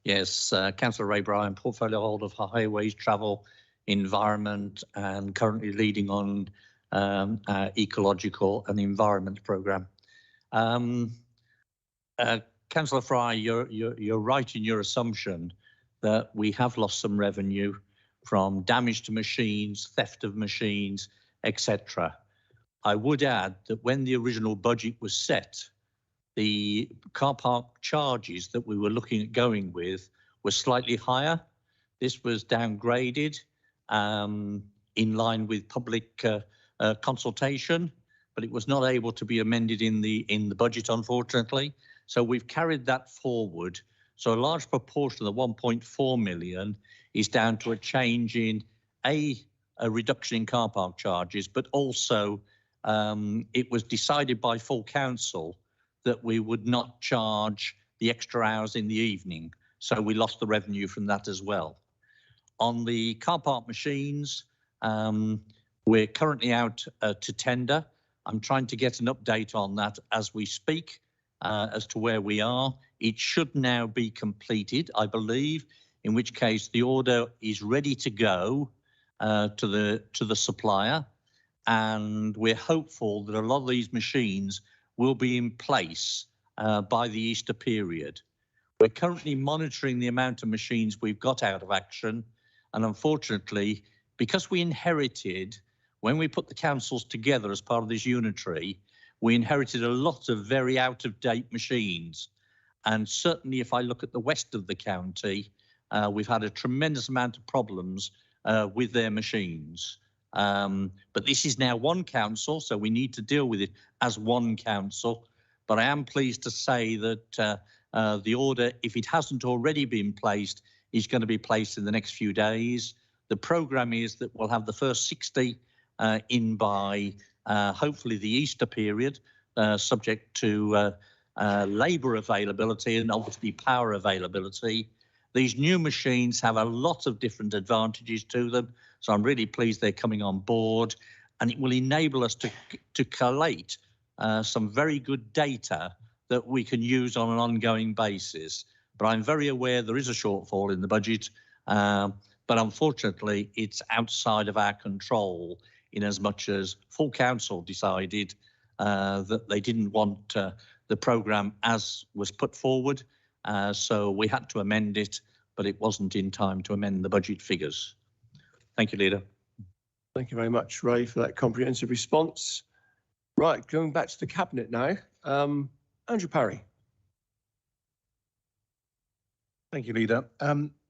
O: Yes, Councillor Ray Bryan, portfolio holder for highways, travel, environment, and currently leading on our ecological and environment programme. Councillor Fry, you're right in your assumption that we have lost some revenue from damage to machines, theft of machines, etc. I would add that when the original budget was set, the car park charges that we were looking at going with were slightly higher. This was downgraded in line with public consultation, but it was not able to be amended in the budget, unfortunately. So we've carried that forward. So a large proportion of the 1.4 million is down to a change in a reduction in car park charges, but also it was decided by full council that we would not charge the extra hours in the evening. So we lost the revenue from that as well. On the car park machines, we're currently out to tender. I'm trying to get an update on that as we speak, as to where we are. It should now be completed, I believe, in which case the order is ready to go to the supplier. And we're hopeful that a lot of these machines will be in place by the Easter period. We're currently monitoring the amount of machines we've got out of action. And unfortunately, because we inherited, when we put the councils together as part of this unitary, we inherited a lot of very out-of-date machines. And certainly if I look at the west of the county, we've had a tremendous amount of problems with their machines. But this is now one council, so we need to deal with it as one council. But I am pleased to say that the order, if it hasn't already been placed, is going to be placed in the next few days. The programme is that we'll have the first 60 in by hopefully the Easter period, subject to labour availability and obviously power availability. These new machines have a lot of different advantages to them, so I'm really pleased they're coming on board, and it will enable us to collate some very good data that we can use on an ongoing basis. But I'm very aware there is a shortfall in the budget, but unfortunately it's outside of our control, in as much as full council decided that they didn't want the programme as was put forward. So we had to amend it, but it wasn't in time to amend the budget figures. Thank you, Leader.
A: Thank you very much, Ray, for that comprehensive response. Right, going back to the Cabinet now. Andrew Parry.
M: Thank you, Leader.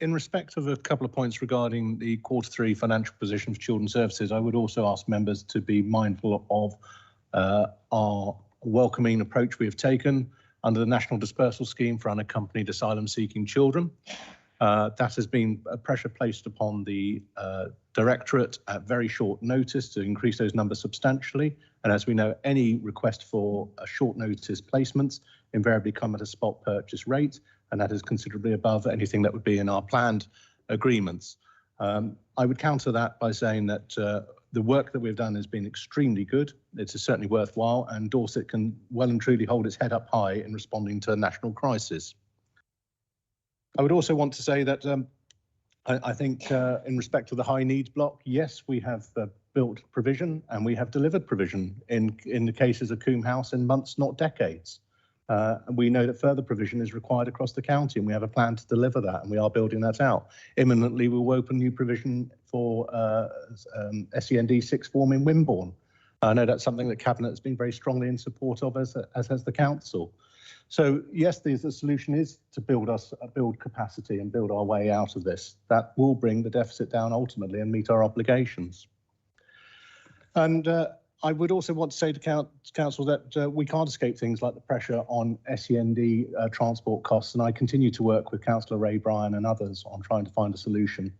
M: In respect of a couple of points regarding the Q3 financial position for Children's Services, I would also ask members to be mindful of our welcoming approach we have taken under the National Dispersal Scheme for unaccompanied asylum-seeking children. That has been a pressure placed upon the Directorate at very short notice to increase those numbers substantially. And as we know, any request for a short notice placements invariably come at a spot purchase rate, and that is considerably above anything that would be in our planned agreements. I would counter that by saying that the work that we've done has been extremely good. It's certainly worthwhile, and Dorset can well and truly hold its head up high in responding to a national crisis. I would also want to say that I think in respect to the high needs block, yes, we have built provision and we have delivered provision in the cases of Coombe House in months, not decades. And we know that further provision is required across the county, and we have a plan to deliver that, and we are building that out. Imminently, we will open new provision for SEND sixth form in Wimborne. I know that's something that Cabinet has been very strongly in support of, as has the council. So yes, the solution is to build capacity and build our way out of this. That will bring the deficit down ultimately and meet our obligations. And I would also want to say to Council that we can't escape things like the pressure on SEND transport costs, and I continue to work with Councillor Ray Bryan and others on trying to find a solution.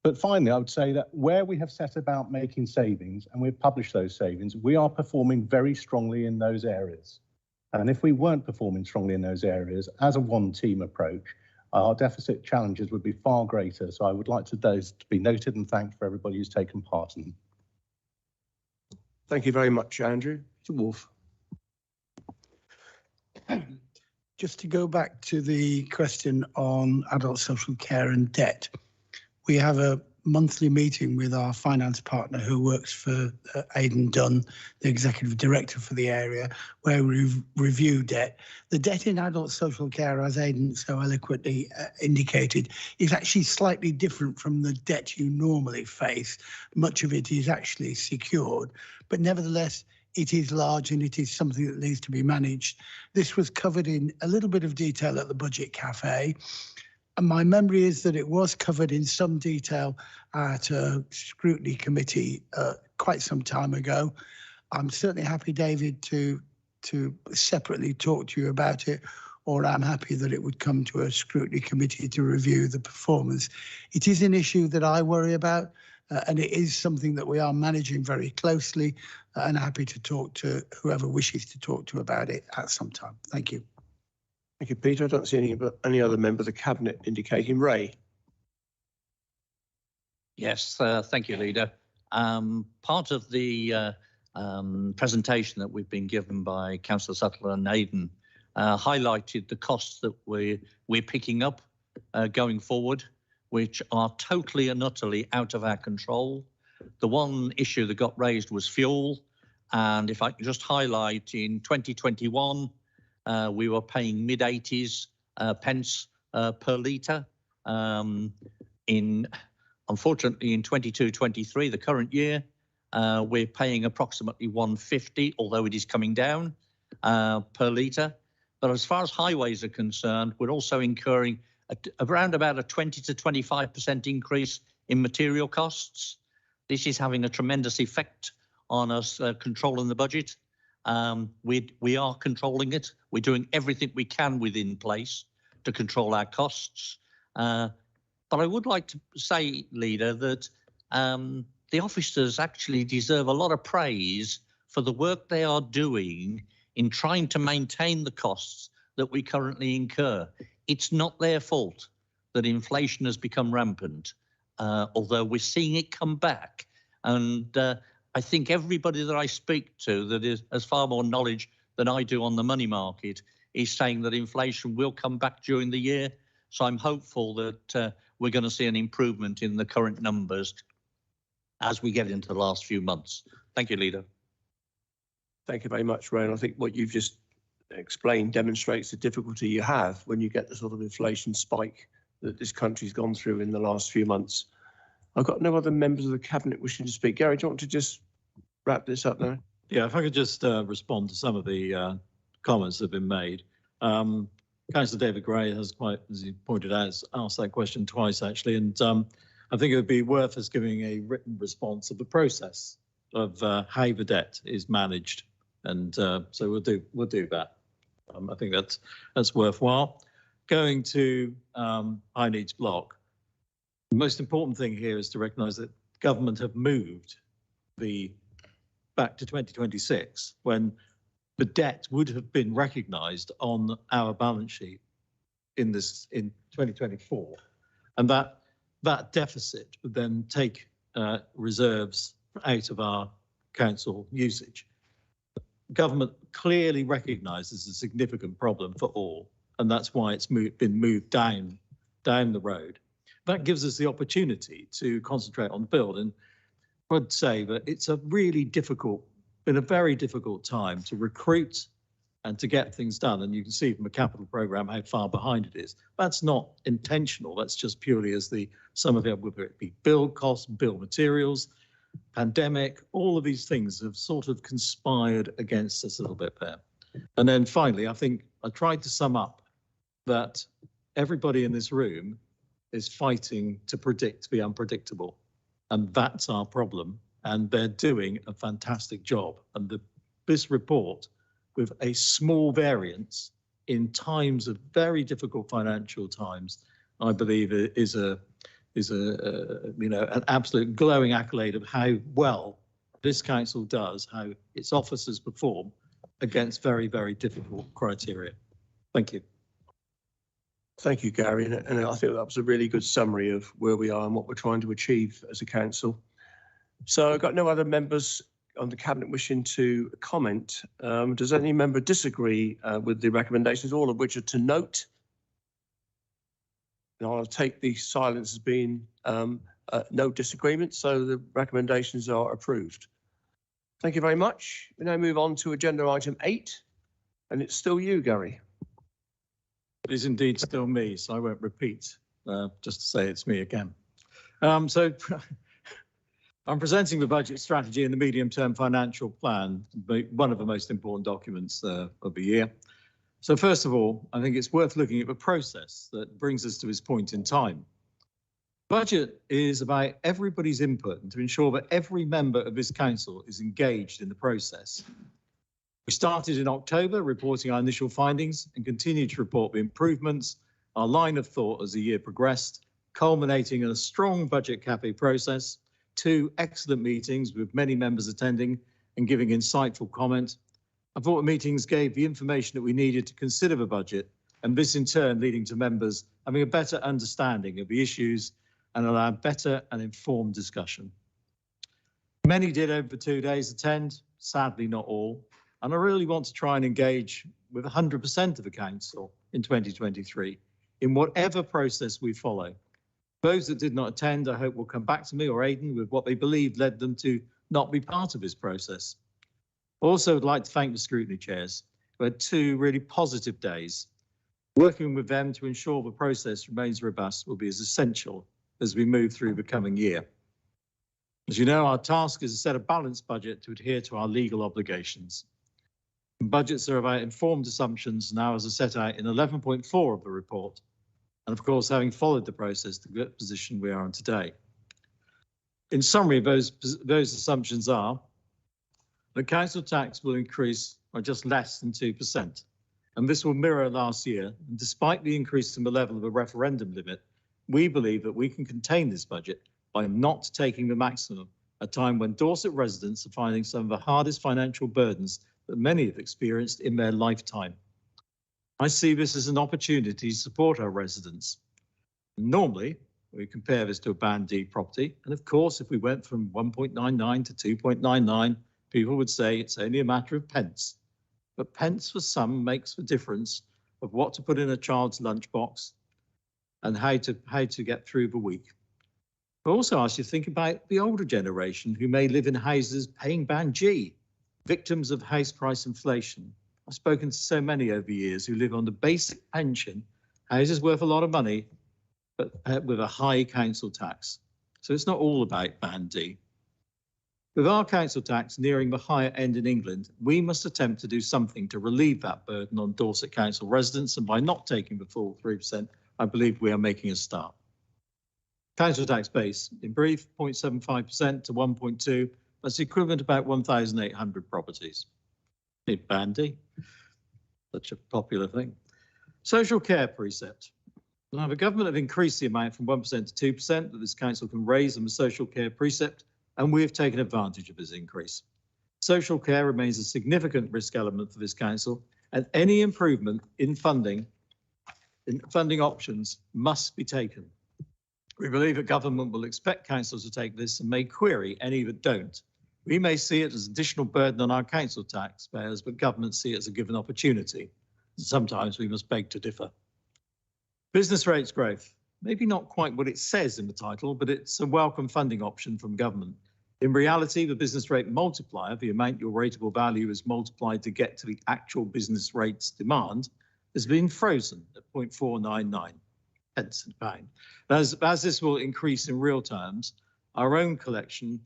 M: But finally, I would say that where we have set about making savings, and we've published those savings, we are performing very strongly in those areas. And if we weren't performing strongly in those areas, as a one-team approach, our deficit challenges would be far greater. So I would like those to be noted and thanked for everybody who's taken part in them.
A: Thank you very much, Andrew. Mr. Wolf.
C: Just to go back to the question on adult social care and debt, we have a monthly meeting with our finance partner who works for Aidan Dunn, the executive director for the area, where we review debt. The debt in adult social care, as Aidan so eloquently indicated, is actually slightly different from the debt you normally face. Much of it is actually secured, but nevertheless, it is large and it is something that needs to be managed. This was covered in a little bit of detail at the Budget Cafe. And my memory is that it was covered in some detail at a scrutiny committee quite some time ago. I'm certainly happy, David, to separately talk to you about it, or I'm happy that it would come to a scrutiny committee to review the performance. It is an issue that I worry about, and it is something that we are managing very closely, and happy to talk to whoever wishes to talk to about it at some time. Thank you.
A: Thank you, Peter. I don't see any other member of the Cabinet indicating. Ray.
O: Yes, thank you, Leader. Part of the presentation that we've been given by Councillor Sutler and Aidan highlighted the costs that we're picking up going forward, which are totally and utterly out of our control. The one issue that got raised was fuel. And if I can just highlight, in 2021, we were paying mid-80s pence per litre. Unfortunately, in 22-23, the current year, we're paying approximately 150, although it is coming down per litre. But as far as highways are concerned, we're also incurring around about a 20 to 25% increase in material costs. This is having a tremendous effect on us controlling the budget. We are controlling it. We're doing everything we can within place to control our costs. But I would like to say, Leader, that the officers actually deserve a lot of praise for the work they are doing in trying to maintain the costs that we currently incur. It's not their fault that inflation has become rampant, although we're seeing it come back. And I think everybody that I speak to that has far more knowledge than I do on the money market is saying that inflation will come back during the year. So I'm hopeful that we're going to see an improvement in the current numbers as we get into the last few months. Thank you, Leader.
A: Thank you very much, Ray. And I think what you've just explained demonstrates the difficulty you have when you get the sort of inflation spike that this country's gone through in the last few months. I've got no other members of the Cabinet wishing to speak. Gary, do you want to just wrap this up now?
F: Yeah, if I could just respond to some of the comments that have been made. Councillor David Gray has quite, as he pointed out, asked that question twice actually, and I think it would be worth us giving a written response of the process of how the debt is managed, and so we'll do that. I think that's worthwhile. Going to high needs block, the most important thing here is to recognise that government have moved the back to 2026 when the debt would have been recognised on our balance sheet in 2024, and that deficit would then take reserves out of our council usage. Government clearly recognises a significant problem for all, and that's why it's been moved down the road. That gives us the opportunity to concentrate on the build, and I'd say that it's a really been a very difficult time to recruit and to get things done. And you can see from a capital programme how far behind it is. That's not intentional. That's just purely as the sum of it, whether it be build costs, build materials, pandemic, all of these things have sort of conspired against us a little bit there. And then finally, I think I tried to sum up that everybody in this room is fighting to predict the unpredictable. And that's our problem. And they're doing a fantastic job. And this report, with a small variance in times of very difficult financial times, I believe is an absolute glowing accolade of how well this council does, how its officers perform against very, very difficult criteria. Thank you.
A: Thank you, Gary. And I think that was a really good summary of where we are and what we're trying to achieve as a council. So I've got no other members on the Cabinet wishing to comment. Does any member disagree with the recommendations, all of which are to note? And I'll take the silence as being no disagreement, so the recommendations are approved. Thank you very much. We now move on to agenda item 8, and it's still you, Gary.
F: It is indeed still me, so I won't repeat, just to say it's me again. So I'm presenting the budget strategy and the medium-term financial plan, one of the most important documents of the year. So first of all, I think it's worth looking at the process that brings us to this point in time. Budget is about everybody's input and to ensure that every member of this council is engaged in the process. We started in October reporting our initial findings and continued to report the improvements, our line of thought as the year progressed, culminating in a strong budget cafe process, 2 excellent meetings with many members attending and giving insightful comment. I thought the meetings gave the information that we needed to consider the budget, and this in turn leading to members having a better understanding of the issues and allow better and informed discussion. Many did over the 2 days attend, sadly not all, and I really want to try and engage with 100% of the council in 2023 in whatever process we follow. Those that did not attend, I hope will come back to me or Aidan with what they believe led them to not be part of this process. Also, I'd like to thank the scrutiny chairs, who had 2 really positive days. Working with them to ensure the process remains robust will be as essential as we move through the coming year. As you know, our task is to set a balanced budget to adhere to our legal obligations. And budgets are about informed assumptions now, as I set out in 11.4 of the report. And of course, having followed the process to the position we are in today. In summary, those assumptions are the council tax will increase by just less than 2%. And this will mirror last year. And despite the increase in the level of a referendum limit, we believe that we can contain this budget by not taking the maximum at a time when Dorset residents are finding some of the hardest financial burdens that many have experienced in their lifetime. I see this as an opportunity to support our residents. Normally, we compare this to a Band D property, and of course, if we went from 1.99 to 2.99, people would say it's only a matter of pence. But pence for some makes the difference of what to put in a child's lunchbox and how to get through the week. I also ask you to think about the older generation who may live in houses paying Band G, victims of house price inflation. I've spoken to so many over the years who live on the basic pension, houses worth a lot of money, but with a high council tax. So it's not all about Band D. With our council tax nearing the higher end in England, we must attempt to do something to relieve that burden on Dorset Council residents, and by not taking the full 3%, I believe we are making a start. Council tax base, in brief, 0.75% to 1.2, that's equivalent to about 1,800 properties. Hey, bandy, such a popular thing. Social care precept. Now, the government have increased the amount from 1% to 2% that this council can raise on the social care precept, and we have taken advantage of this increase. Social care remains a significant risk element for this council, and any improvement in funding options must be taken. We believe that government will expect councils to take this and may query any that don't. We may see it as additional burden on our council taxpayers, but government see it as a given opportunity. Sometimes we must beg to differ. Business rates growth. Maybe not quite what it says in the title, but it's a welcome funding option from government. In reality, the business rate multiplier, the amount your rateable value is multiplied to get to the actual business rates demand, has been frozen at 0.499 pence a pound. As this will increase in real terms, our own collection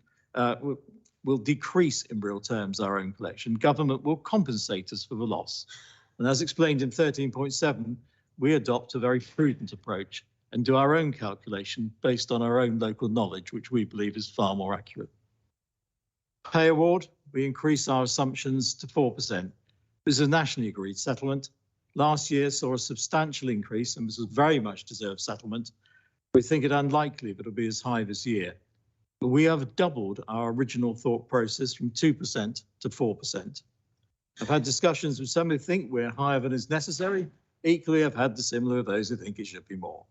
F: will decrease in real terms, our own collection. Government will compensate us for the loss. And as explained in 13.7, we adopt a very prudent approach and do our own calculation based on our own local knowledge, which we believe is far more accurate. Pay award, we increase our assumptions to 4%. This is a nationally agreed settlement. Last year saw a substantial increase, and this was very much deserved settlement. We think it unlikely that it'll be as high this year. But we have doubled our original thought process from 2% to 4%. I've had discussions with some who think we're higher than is necessary. Equally, I've had the similar with those who think it should be more.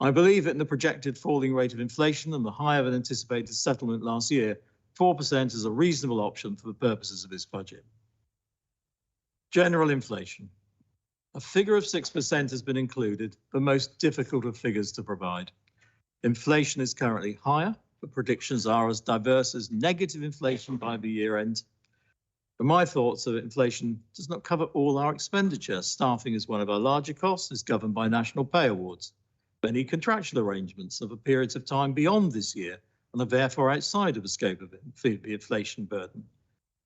F: I believe that in the projected falling rate of inflation and the higher than anticipated settlement last year, 4% is a reasonable option for the purposes of this budget. General inflation. A figure of 6% has been included, the most difficult of figures to provide. Inflation is currently higher, but predictions are as diverse as negative inflation by the year end. But my thoughts are that inflation does not cover all our expenditure. Staffing is one of our larger costs, is governed by national pay awards. Many contractual arrangements over periods of time beyond this year and are therefore outside of the scope of the inflation burden.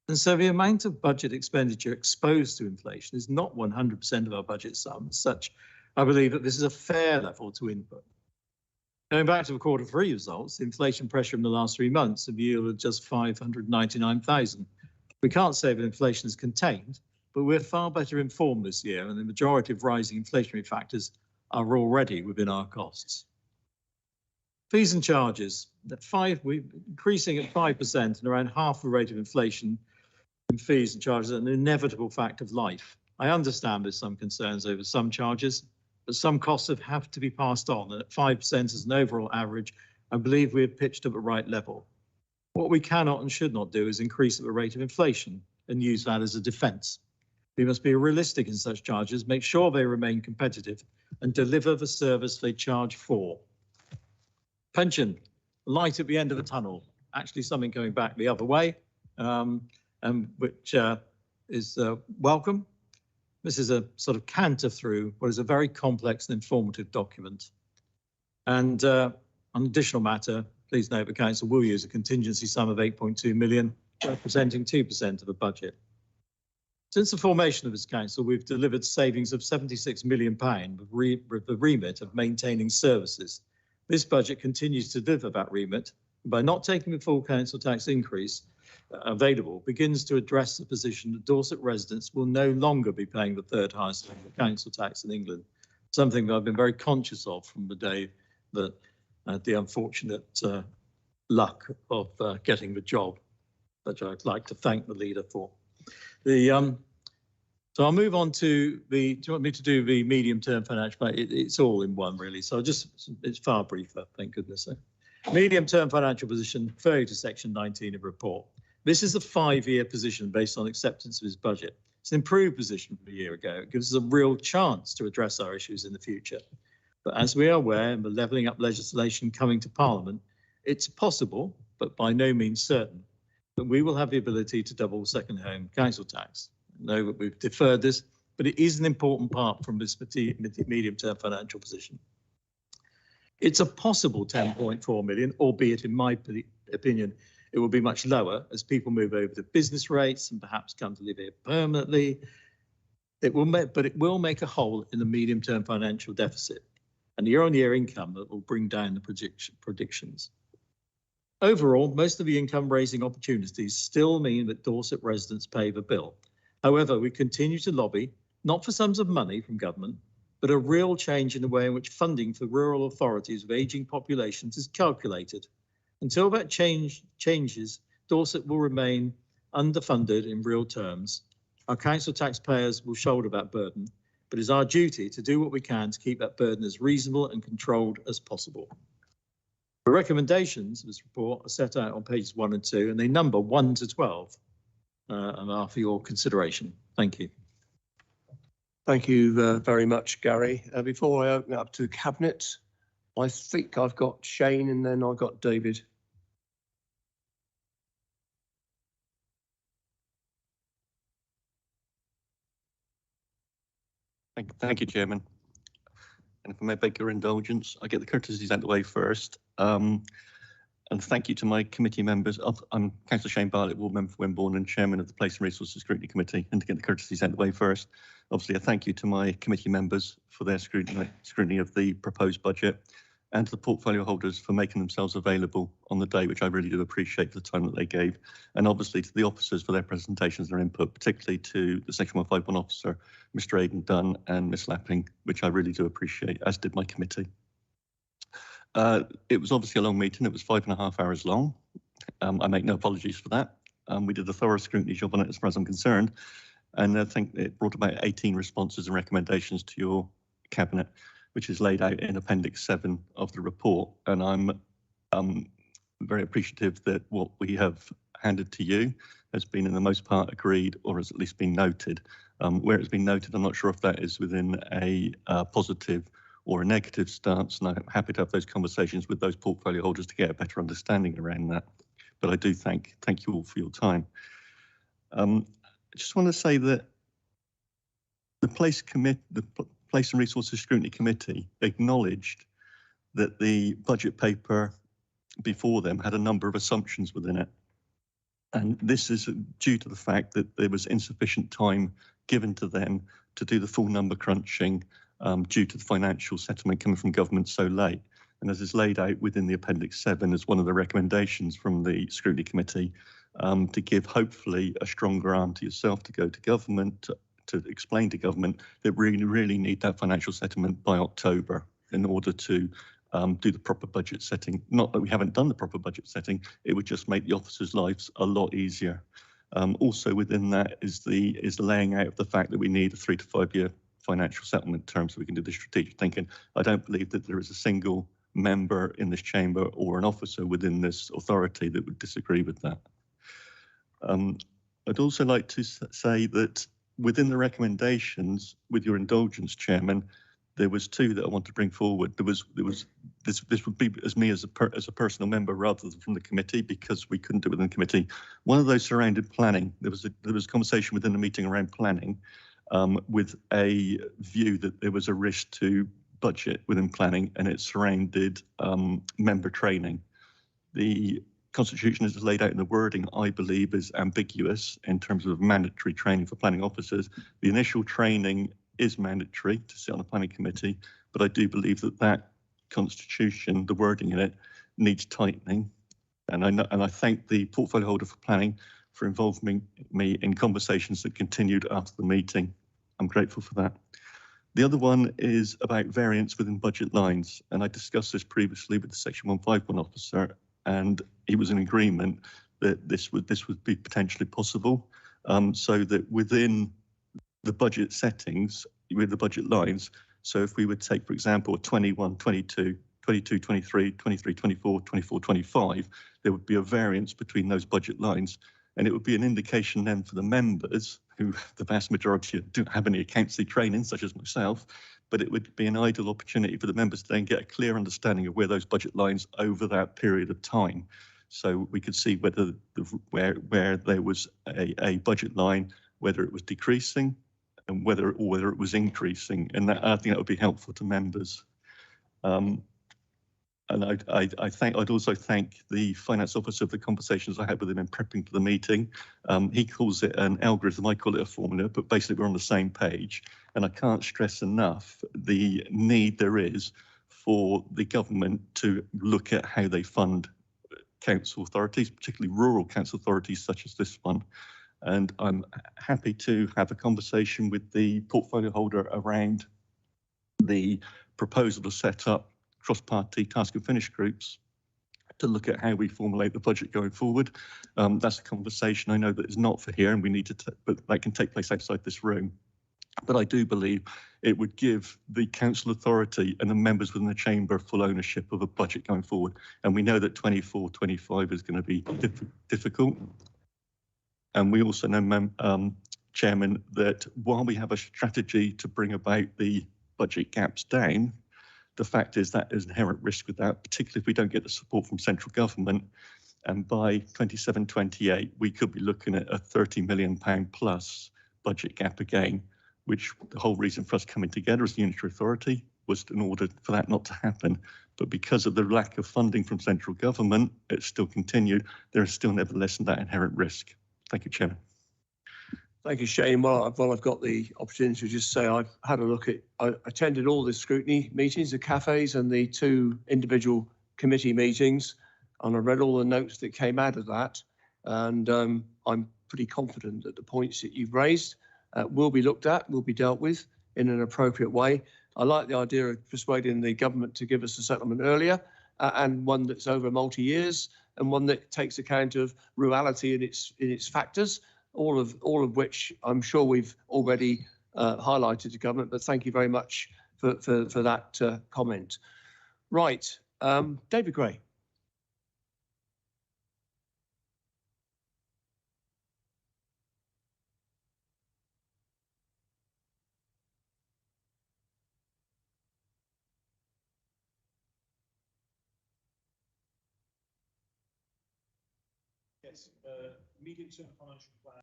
F: And so the amount of budget expenditure exposed to inflation is not 100% of our budget sum. As such, I believe that this is a fair level to input. Going back to the Q3 results, the inflation pressure in the last 3 months have yielded just 599,000. We can't say that inflation is contained, but we're far better informed this year, and the majority of rising inflationary factors are already within our costs. Fees and charges, we're increasing at 5% and around half the rate of inflation in fees and charges, an inevitable fact of life. I understand there's some concerns over some charges, but some costs have to be passed on, and at 5% as an overall average, I believe we have pitched at the right level. What we cannot and should not do is increase at the rate of inflation and use that as a defence. We must be realistic in such charges, make sure they remain competitive, and deliver the service they charge for. Pension, light at the end of the tunnel, actually something going back the other way, which is welcome. This is a sort of canter through what is a very complex and informative document. And on additional matter, please note the council will use a contingency sum of 8.2 million, representing 2% of the budget. Since the formation of this council, we've delivered savings of £76 million with the remit of maintaining services. This budget continues to deliver that remit, and by not taking the full council tax increase available, begins to address the position that Dorset residents will no longer be paying the third highest council tax in England, something that I've been very conscious of from the day that the unfortunate luck of getting the job, which I'd like to thank the leader for. So I'll move on to do you want me to do the medium-term financial plan? It's all in one, really. So it's far briefer, thank goodness. Medium-term financial position, referring to section 19 of the report. This is a 5-year position based on acceptance of his budget. It's an improved position from a year ago. It gives us a real chance to address our issues in the future. But as we are aware, in the levelling up legislation coming to Parliament, it's possible, but by no means certain, that we will have the ability to double second home council tax. I know that we've deferred this, but it is an important part from this medium-term financial position. It's a possible 10.4 million, albeit in my opinion, It will be much lower as people move over to business rates and perhaps come to live here permanently. It will make a hole in the medium-term financial deficit and year-on-year income that will bring down the predictions. Overall, most of the income-raising opportunities still mean that Dorset residents pay the bill. However, we continue to lobby, not for sums of money from government, but a real change in the way in which funding for rural authorities with ageing populations is calculated. Until that changes, Dorset will remain underfunded in real terms. Our council taxpayers will shoulder that burden, but it's our duty to do what we can to keep that burden as reasonable and controlled as possible. The recommendations of this report are set out on pages 1 and 2, and they number 1 to 12 and are for your consideration. Thank you.
A: Thank you very much, Gary. Before I open it up to the Cabinet, I think I've got Shane and then I've got David.
L: Thank you, Chairman. And if I may beg your indulgence, I get the courtesies out of the way first. And thank you to my committee members. I'm Councillor Shane Bartlett, Ward Member for Wimborne and Chairman of the Place and Resources Scrutiny Committee. And to get the courtesies out of the way first, obviously a thank you to my committee members for their scrutiny of the proposed budget, and to the portfolio holders for making themselves available on the day, which I really do appreciate for the time that they gave. And obviously to the officers for their presentations and their input, particularly to the Section 151 officer, Mr. Aidan Dunn and Miss Lapping, which I really do appreciate, as did my committee. It was obviously a long meeting. It was 5.5 hours long. I make no apologies for that. We did a thorough scrutiny job on it as far as I'm concerned. And I think it brought about 18 responses and recommendations to your Cabinet, which is laid out in Appendix 7 of the report. And I'm very appreciative that what we have handed to you has been in the most part agreed, or has at least been noted. Where it's been noted, I'm not sure if that is within a positive or a negative stance, and I'm happy to have those conversations with those portfolio holders to get a better understanding around that. But I do thank you all for your time. I just want to say that the Place and Resources Scrutiny Committee acknowledged that the budget paper before them had a number of assumptions within it. And this is due to the fact that there was insufficient time given to them to do the full number crunching due to the financial settlement coming from government so late. And as is laid out within the Appendix 7 as one of the recommendations from the Scrutiny Committee, to give hopefully a stronger arm to yourself to go to government, to explain to government that we really need that financial settlement by October in order to do the proper budget setting. Not that we haven't done the proper budget setting, it would just make the officers' lives a lot easier. Also within that is the laying out of the fact that we need a 3 to 5 year financial settlement term so we can do the strategic thinking. I don't believe that there is a single member in this chamber or an officer within this authority that would disagree with that. I'd also like to say that within the recommendations, with your indulgence, Chairman, there was 2 that I want to bring forward. This would be as me as a personal member rather than from the committee, because we couldn't do it within the committee. One of those surrounded planning. There was a conversation within the meeting around planning, with a view that there was a risk to budget within planning, and it surrounded member training. The Constitution as laid out in the wording, I believe, is ambiguous in terms of mandatory training for planning officers. The initial training is mandatory to sit on the planning committee, but I do believe that that Constitution, the wording in it, needs tightening. And I thank the portfolio holder for planning for involving me in conversations that continued after the meeting. I'm grateful for that. The other one is about variance within budget lines, and I discussed this previously with the Section 151 officer, and he was in agreement that this would be potentially possible, so that within the budget settings, with the budget lines, so if we would take, for example, 21, 22, 22, 23, 23, 24, 24, 25, there would be a variance between those budget lines. And it would be an indication then for the members, who the vast majority don't have any accountancy training, such as myself, but it would be an ideal opportunity for the members to then get a clear understanding of where those budget lines over that period of time. So we could see whether where there was a budget line, whether it was decreasing and whether it was increasing. And that, I think that would be helpful to members. And I'd also thank the finance officer for the conversations I had with him in prepping for the meeting. He calls it an algorithm, I call it a formula, but basically we're on the same page. And I can't stress enough the need there is for the government to look at how they fund council authorities, particularly rural council authorities such as this one. And I'm happy to have a conversation with the portfolio holder around the proposal to set up cross-party task and finish groups to look at how we formulate the budget going forward. That's a conversation I know that is not for here, and we need to, but that can take place outside this room. But I do believe it would give the council authority and the members within the chamber full ownership of a budget going forward. And we know that 24-25 is going to be difficult. And we also know, Chairman, that while we have a strategy to bring about the budget gaps down, the fact is that there's inherent risk with that, particularly if we don't get the support from central government. And by 27-28, we could be looking at a £30 million plus budget gap again, which the whole reason for us coming together as the unitary authority was in order for that not to happen. But because of the lack of funding from central government, it's still continued. There is still nevertheless that inherent risk. Thank you, Chairman.
A: Thank you, Shane. Well, I've got the opportunity to just say I've had a look at, I attended all the scrutiny meetings, the cafes and the 2 individual committee meetings, and I read all the notes that came out of that. And I'm pretty confident that the points that you've raised will be looked at, will be dealt with in an appropriate way. I like the idea of persuading the government to give us a settlement earlier, and one that's over multi-years, and one that takes account of rurality in its factors, all of which I'm sure we've already highlighted to government. But thank you very much for that comment. Right, David Gray.
M: Yes, medium-term financial plan.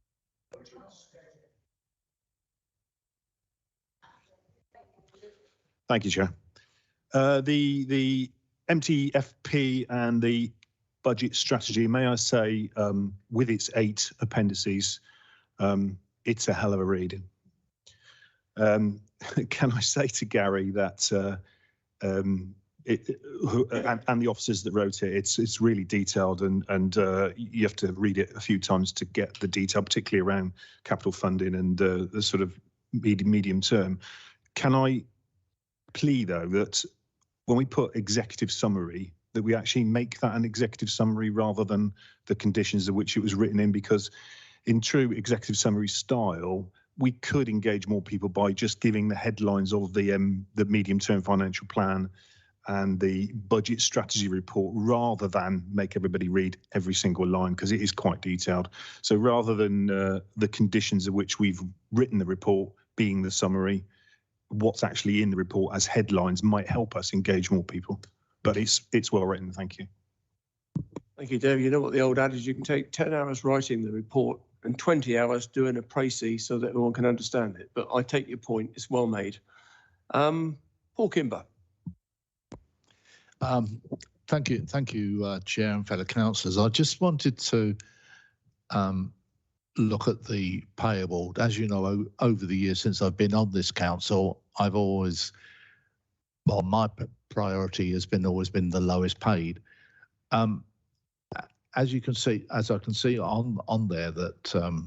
M: Thank you, Chair. The MTFP and the budget strategy, may I say, with its 8 appendices, it's a hell of a read. Can I say to Gary that and the officers that wrote it, it's really detailed, and you have to read it a few times to get the detail, particularly around capital funding and the sort of medium term. Can I plea, though, that when we put executive summary, that we actually make that an executive summary rather than the conditions of which it was written in, because in true executive summary style, we could engage more people by just giving the headlines of the medium-term financial plan and the budget strategy report, rather than make everybody read every single line, because it is quite detailed. So rather than the conditions of which we've written the report being the summary, what's actually in the report as headlines might help us engage more people. But it's well written. Thank you.
A: Thank you, Dave. You know what the old adage, you can take 10 hours writing the report and 20 hours doing a précis so that everyone can understand it. But I take your point. It's well made. Paul Kimber.
P: Thank you, Chair and fellow councillors. I just wanted to look at the pay award. As you know, over the years since I've been on this council, I've always, well, my priority has always been the lowest paid. As I can see on there that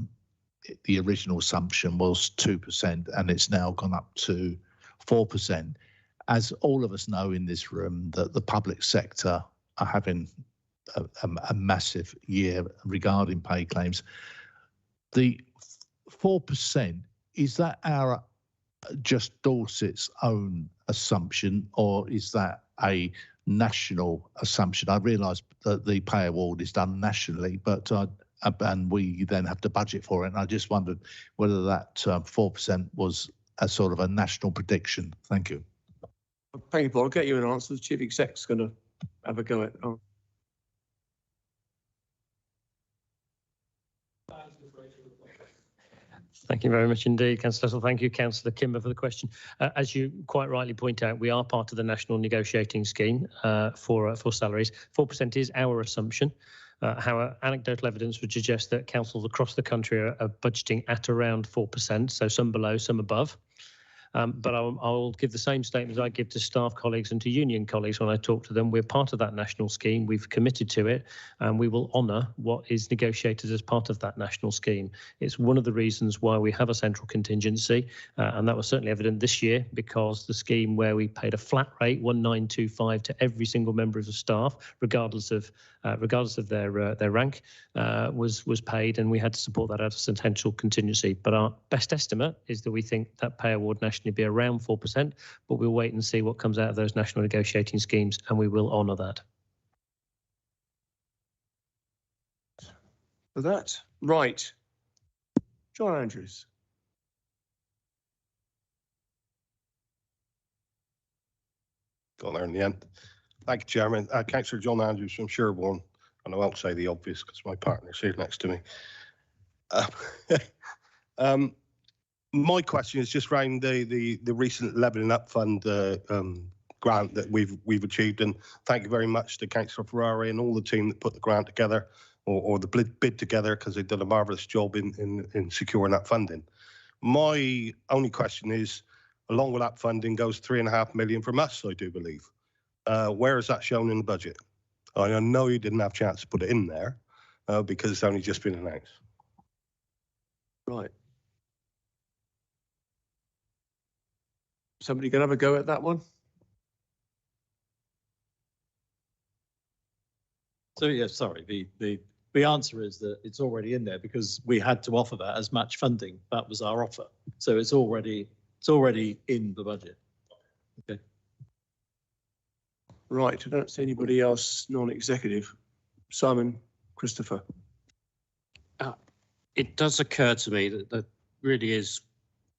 P: the original assumption was 2%, and it's now gone up to 4%. As all of us know in this room, that the public sector are having a massive year regarding pay claims. The 4%, is that our just Dorset's own assumption, or is that a national assumption? I realise that the pay award is done nationally, but and we then have to budget for it. And I just wondered whether that 4% was a sort of a national prediction. Thank you.
A: Thank you, Paul. I'll get you an answer. The Chief Exec's going to have a go at it.
Q: Thank you very much indeed, Councillor Little. Thank you, Councillor Kimber, for the question. As you quite rightly point out, we are part of the National Negotiating Scheme for salaries. 4% is our assumption. However, anecdotal evidence would suggest that councils across the country are budgeting at around 4%, so some below, some above. But I'll give the same statements I give to staff colleagues and to union colleagues when I talk to them. We're part of that national scheme. We've committed to it, and we will honour what is negotiated as part of that national scheme. It's one of the reasons why we have a central contingency, and that was certainly evident this year, because the scheme where we paid a flat rate, 1925, to every single member of the staff, regardless of their rank, was paid, and we had to support that out of central contingency. But our best estimate is that we think that pay award nationally be around 4%, but we'll wait and see what comes out of those national negotiating schemes, and we will honour that.
A: For that, right. John Andrews.
R: Got there in the end. Thank you, Chairman. Councillor John Andrews from Sherborne, and I won't say the obvious because my partner's here next to me. My question is just around the recent Levelling Up Fund grant that we've achieved, and thank you very much to Councillor Ferrari and all the team that put the grant together or the bid together, because they've done a marvellous job in securing that funding. My only question is, along with that funding goes £3.5 million from us, I do believe. Where is that shown in the budget? I know you didn't have a chance to put it in there because it's only just been announced.
A: Right. Somebody can have a go at that one?
F: So yeah, sorry, the answer is that it's already in there because we had to offer that as match funding. That was our offer. So it's already in the budget. Okay.
A: Right, I don't see anybody else non-executive. Simon, Christopher.
S: It does occur to me that there really is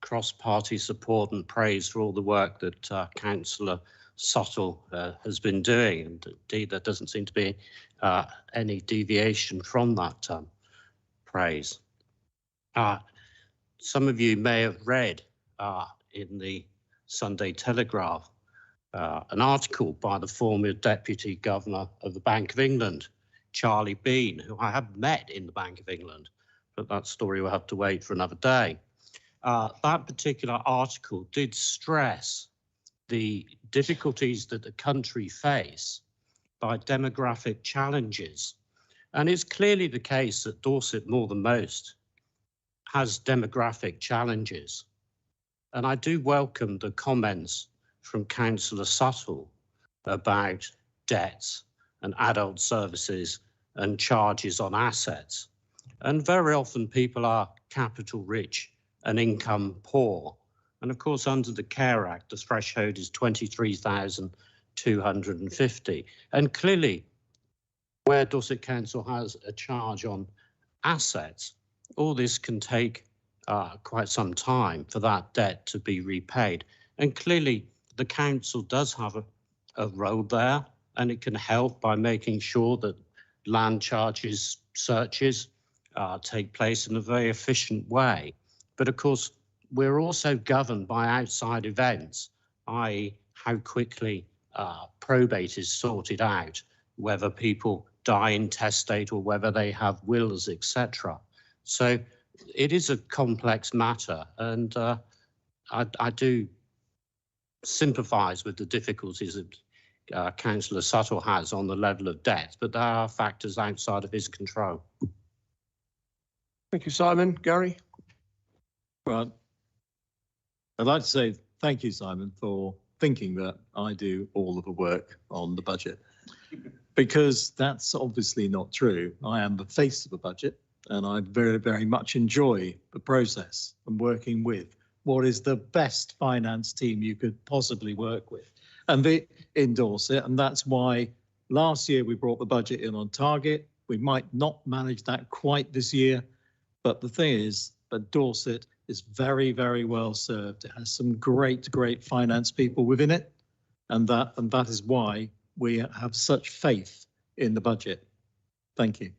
S: cross-party support and praise for all the work that Councillor Suttle has been doing, and indeed there doesn't seem to be any deviation from that praise. Some of you may have read in the Sunday Telegraph an article by the former Deputy Governor of the Bank of England, Charlie Bean, who I have met in the Bank of England, but that story will have to wait for another day. That particular article did stress the difficulties that the country face by demographic challenges. And it's clearly the case that Dorset, more than most, has demographic challenges. And I do welcome the comments from Councillor Suttle about debts and adult services and charges on assets. And very often people are capital rich and income poor. And of course, under the Care Act, the threshold is 23,250. And clearly, where Dorset Council has a charge on assets, all this can take quite some time for that debt to be repaid. And clearly, the council does have a role there, and it can help by making sure that land charges searches take place in a very efficient way. But of course, we're also governed by outside events, i.e. how quickly probate is sorted out, whether people die intestate or whether they have wills, etc. So it is a complex matter, and I do sympathise with the difficulties that Councillor Suttle has on the level of debt, but there are factors outside of his control.
A: Thank you, Simon. Gary?
F: Well, I'd like to say thank you, Simon, for thinking that I do all of the work on the budget, because that's obviously not true. I am the face of the budget, and I very, very much enjoy the process and working with what is the best finance team you could possibly work with, and they endorse it. And that's why last year we brought the budget in on target. We might not manage that quite this year, but the thing is that Dorset is very, very well served. It has some great finance people within it, and that is why we have such faith in the budget. Thank you.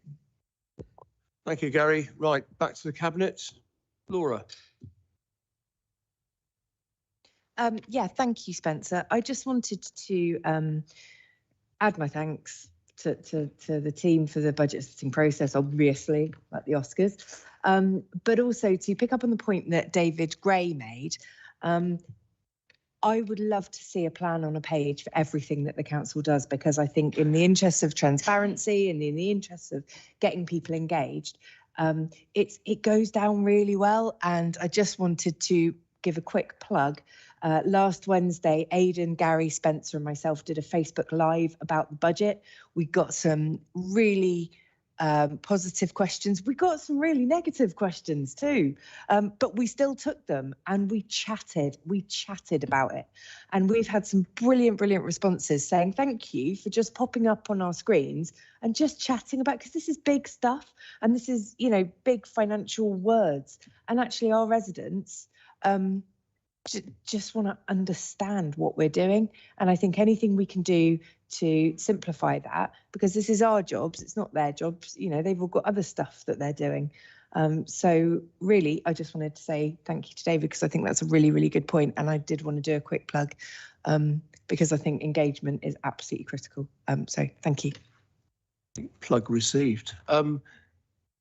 A: Thank you, Gary. Right, back to the Cabinet. Laura.
T: Yeah, thank you, Spencer. I just wanted to add my thanks to the team for the budget setting process, obviously, like the Oscars, but also to pick up on the point that David Gray made. I would love to see a plan on a page for everything that the council does, because I think in the interests of transparency and in the interests of getting people engaged, it goes down really well. And I just wanted to give a quick plug. Last Wednesday, Aidan, Gary, Spencer and myself did a Facebook Live about the budget. We got some really positive questions. We got some really negative questions too, but we still took them and we chatted about it. And we've had some brilliant responses saying thank you for just popping up on our screens and just chatting about, because this is big stuff and this is, you know, big financial words. And actually our residents just want to understand what we're doing. And I think anything we can do to simplify that, because this is our jobs, it's not their jobs, you know, they've all got other stuff that they're doing. So really, I just wanted to say thank you to David, because I think that's a really good point. And I did want to do a quick plug because I think engagement is absolutely critical. So thank you.
A: Plug received.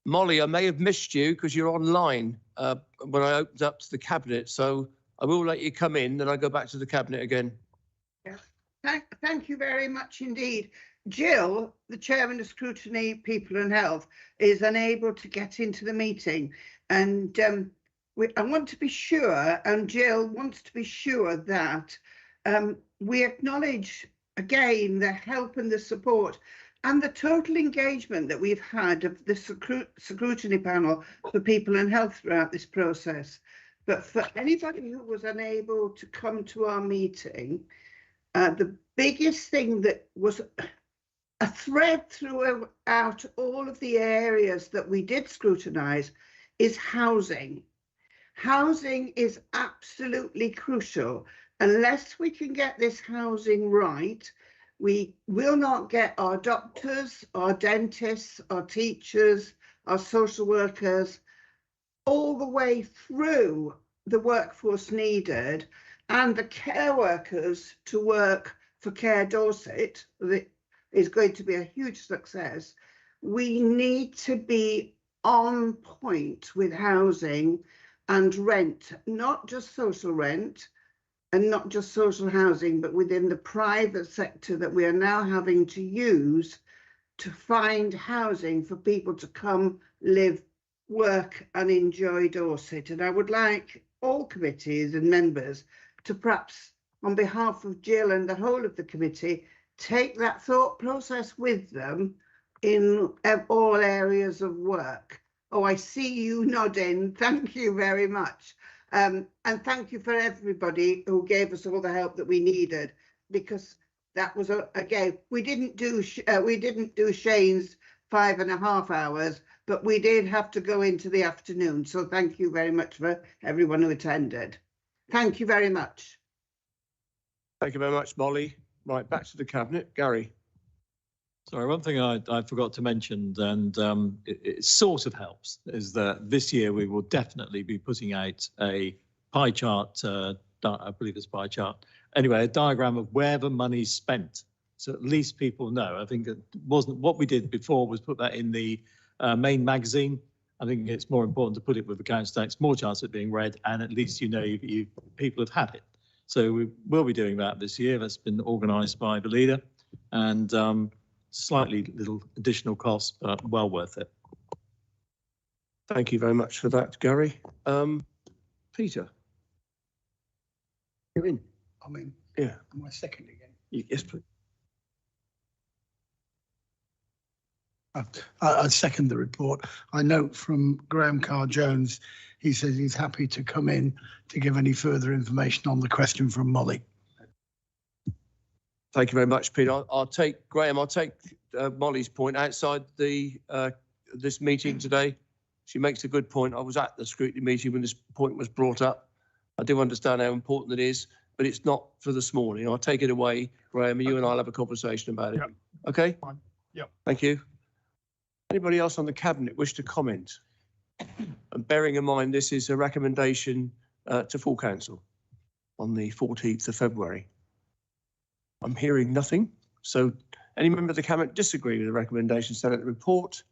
A: Molly, I may have missed you because you're online when I opened up to the cabinet. So I will let you come in, then I go back to the cabinet again.
U: Yeah. Thank you very much indeed. Jill, the chairman of Scrutiny, People and Health, is unable to get into the meeting. And I want to be sure, and Jill wants to be sure that we acknowledge again the help and the support and the total engagement that we've had of the scrutiny panel for People and Health throughout this process. But for anybody who was unable to come to our meeting, the biggest thing that was a thread throughout all of the areas that we did scrutinise is housing. Housing is absolutely crucial. Unless we can get this housing right, we will not get our doctors, our dentists, our teachers, our social workers, all the way through the workforce needed, and the care workers to work for Care Dorset, that is going to be a huge success. We need to be on point with housing and rent, not just social rent and not just social housing, but within the private sector that we are now having to use to find housing for people to come, live, work and enjoy Dorset. And I would like all committees and members to perhaps, on behalf of Jill and the whole of the committee, take that thought process with them in all areas of work. Oh, I see you nodding. Thank you very much. And thank you for everybody who gave us all the help that we needed, because that was again, we didn't do Shane's 5.5 hours, but we did have to go into the afternoon. So thank you very much for everyone who attended. Thank you very much.
A: Thank you very much, Molly. Right, back to the cabinet. Gary.
F: Sorry, one thing I forgot to mention, and it sort of helps, is that this year we will definitely be putting out a pie chart, I believe it's pie chart, anyway, a diagram of where the money's spent. So at least people know. I think it wasn't what we did before was put that in the main magazine. I think it's more important to put it with the council tax, more chance of it being read, and at least you know people have had it. So we will be doing that this year. That's been organised by the leader, and slightly little additional cost, but well worth it.
A: Thank you very much for that, Gary. Peter. You're in.
C: I'm in.
A: Yeah.
C: Am I second again?
A: Yes, please.
C: I second the report. I note from Graham Carr-Jones, he says he's happy to come in to give any further information on the question from Molly.
A: Thank you very much, Peter. I'll take Molly's point outside the this meeting today. She makes a good point. I was at the scrutiny meeting when this point was brought up. I do understand how important it is, but it's not for this morning. I'll take it away, Graham, and you and I'll have a conversation about it.
J: Yep.
A: Okay?
J: Fine. Yep.
A: Thank you. Anybody else on the cabinet wish to comment? And bearing in mind, this is a recommendation to full council on the 14th of February. I'm hearing nothing. So any member of the Cabinet disagree with the recommendation set out in the report?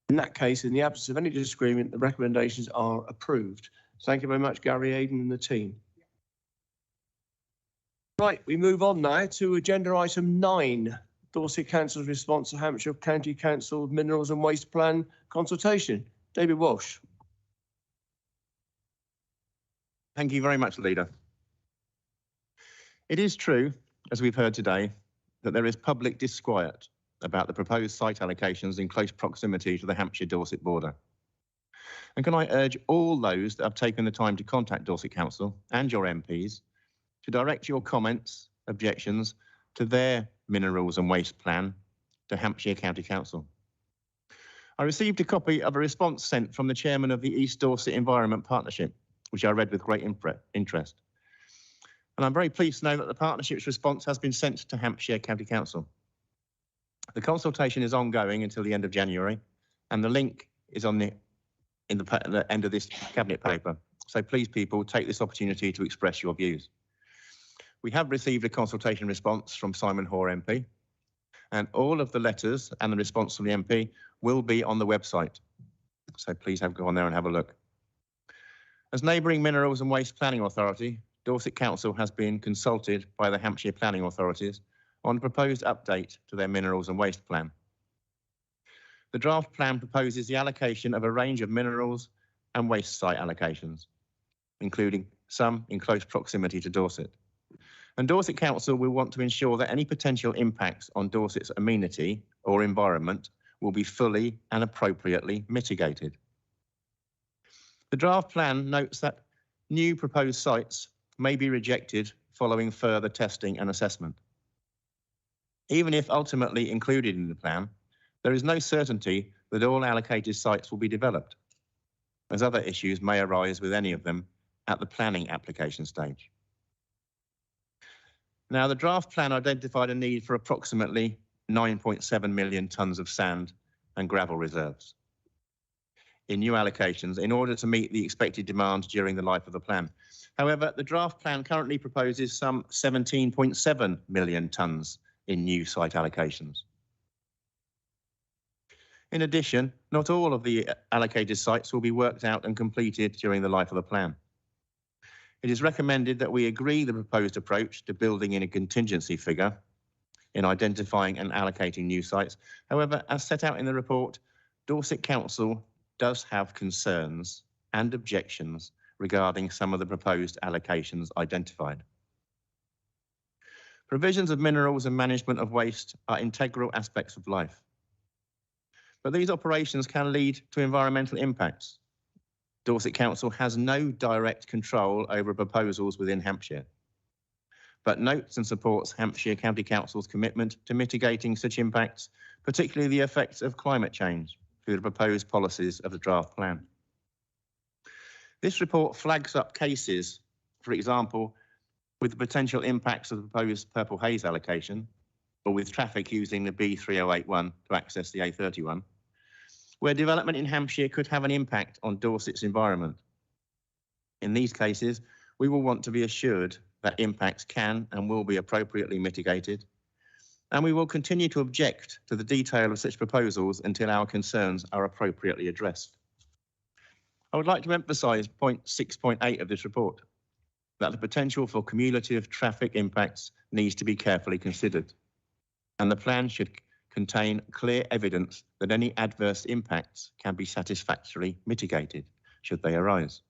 A: In that case, in the absence of any disagreement, the recommendations are approved. Thank you very much, Gary, Aidan and the team. Right, we move on now to agenda item 9, Dorset Council's response to Hampshire County Council Minerals and Waste Plan consultation. David Walsh.
H: Thank you very much, Leader. It is true, as we've heard today, that there is public disquiet about the proposed site allocations in close proximity to the Hampshire-Dorset border. And can I urge all those that have taken the time to contact Dorset Council and your MPs to direct your comments, objections to their minerals and waste plan to Hampshire County Council. I received a copy of a response sent from the chairman of the East Dorset Environment Partnership, which I read with great interest. And I'm very pleased to know that the partnership's response has been sent to Hampshire County Council. The consultation is ongoing until the end of January, and the link is on the end of this cabinet paper. So please, people, take this opportunity to express your views. We have received a consultation response from Simon Hoare MP, and all of the letters and the response from the MP will be on the website. So please go on there and have a look. As neighbouring Minerals and Waste Planning Authority, Dorset Council has been consulted by the Hampshire Planning Authorities on a proposed update to their Minerals and Waste Plan. The draft plan proposes the allocation of a range of minerals and waste site allocations, including some in close proximity to Dorset. And Dorset Council will want to ensure that any potential impacts on Dorset's amenity or environment will be fully and appropriately mitigated. The draft plan notes that new proposed sites may be rejected following further testing and assessment. Even if ultimately included in the plan, there is no certainty that all allocated sites will be developed, as other issues may arise with any of them at the planning application stage. Now, the draft plan identified a need for approximately 9.7 million tonnes of sand and gravel reserves in new allocations in order to meet the expected demand during the life of the plan. However, the draft plan currently proposes some 17.7 million tonnes in new site allocations. In addition, not all of the allocated sites will be worked out and completed during the life of the plan. It is recommended that we agree the proposed approach to building in a contingency figure in identifying and allocating new sites. However, as set out in the report, Dorset Council does have concerns and objections regarding some of the proposed allocations identified. Provisions of minerals and management of waste are integral aspects of life. But these operations can lead to environmental impacts. Dorset Council has no direct control over proposals within Hampshire, but notes and supports Hampshire County Council's commitment to mitigating such impacts, particularly the effects of climate change through the proposed policies of the draft plan. This report flags up cases, for example, with the potential impacts of the proposed Purple Haze allocation, or with traffic using the B3081 to access the A31, where development in Hampshire could have an impact on Dorset's environment. In these cases, we will want to be assured that impacts can and will be appropriately mitigated, and we will continue to object to the detail of such proposals until our concerns are appropriately addressed. I would like to emphasise point 6.8 of this report, that the potential for cumulative traffic impacts needs to be carefully considered, and the plan should contain clear evidence that any adverse impacts can be satisfactorily mitigated, should they arise.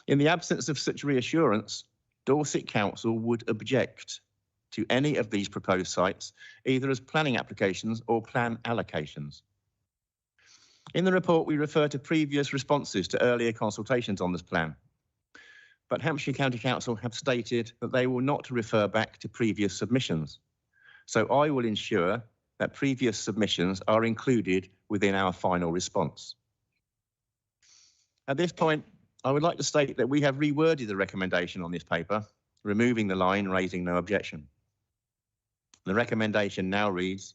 H: In the absence of such reassurance, Dorset Council would object to any of these proposed sites, either as planning applications or plan allocations. In the report, we refer to previous responses to earlier consultations on this plan, but Hampshire County Council have stated that they will not refer back to previous submissions. So I will ensure that previous submissions are included within our final response. At this point, I would like to state that we have reworded the recommendation on this paper, removing the line raising no objection. The recommendation now reads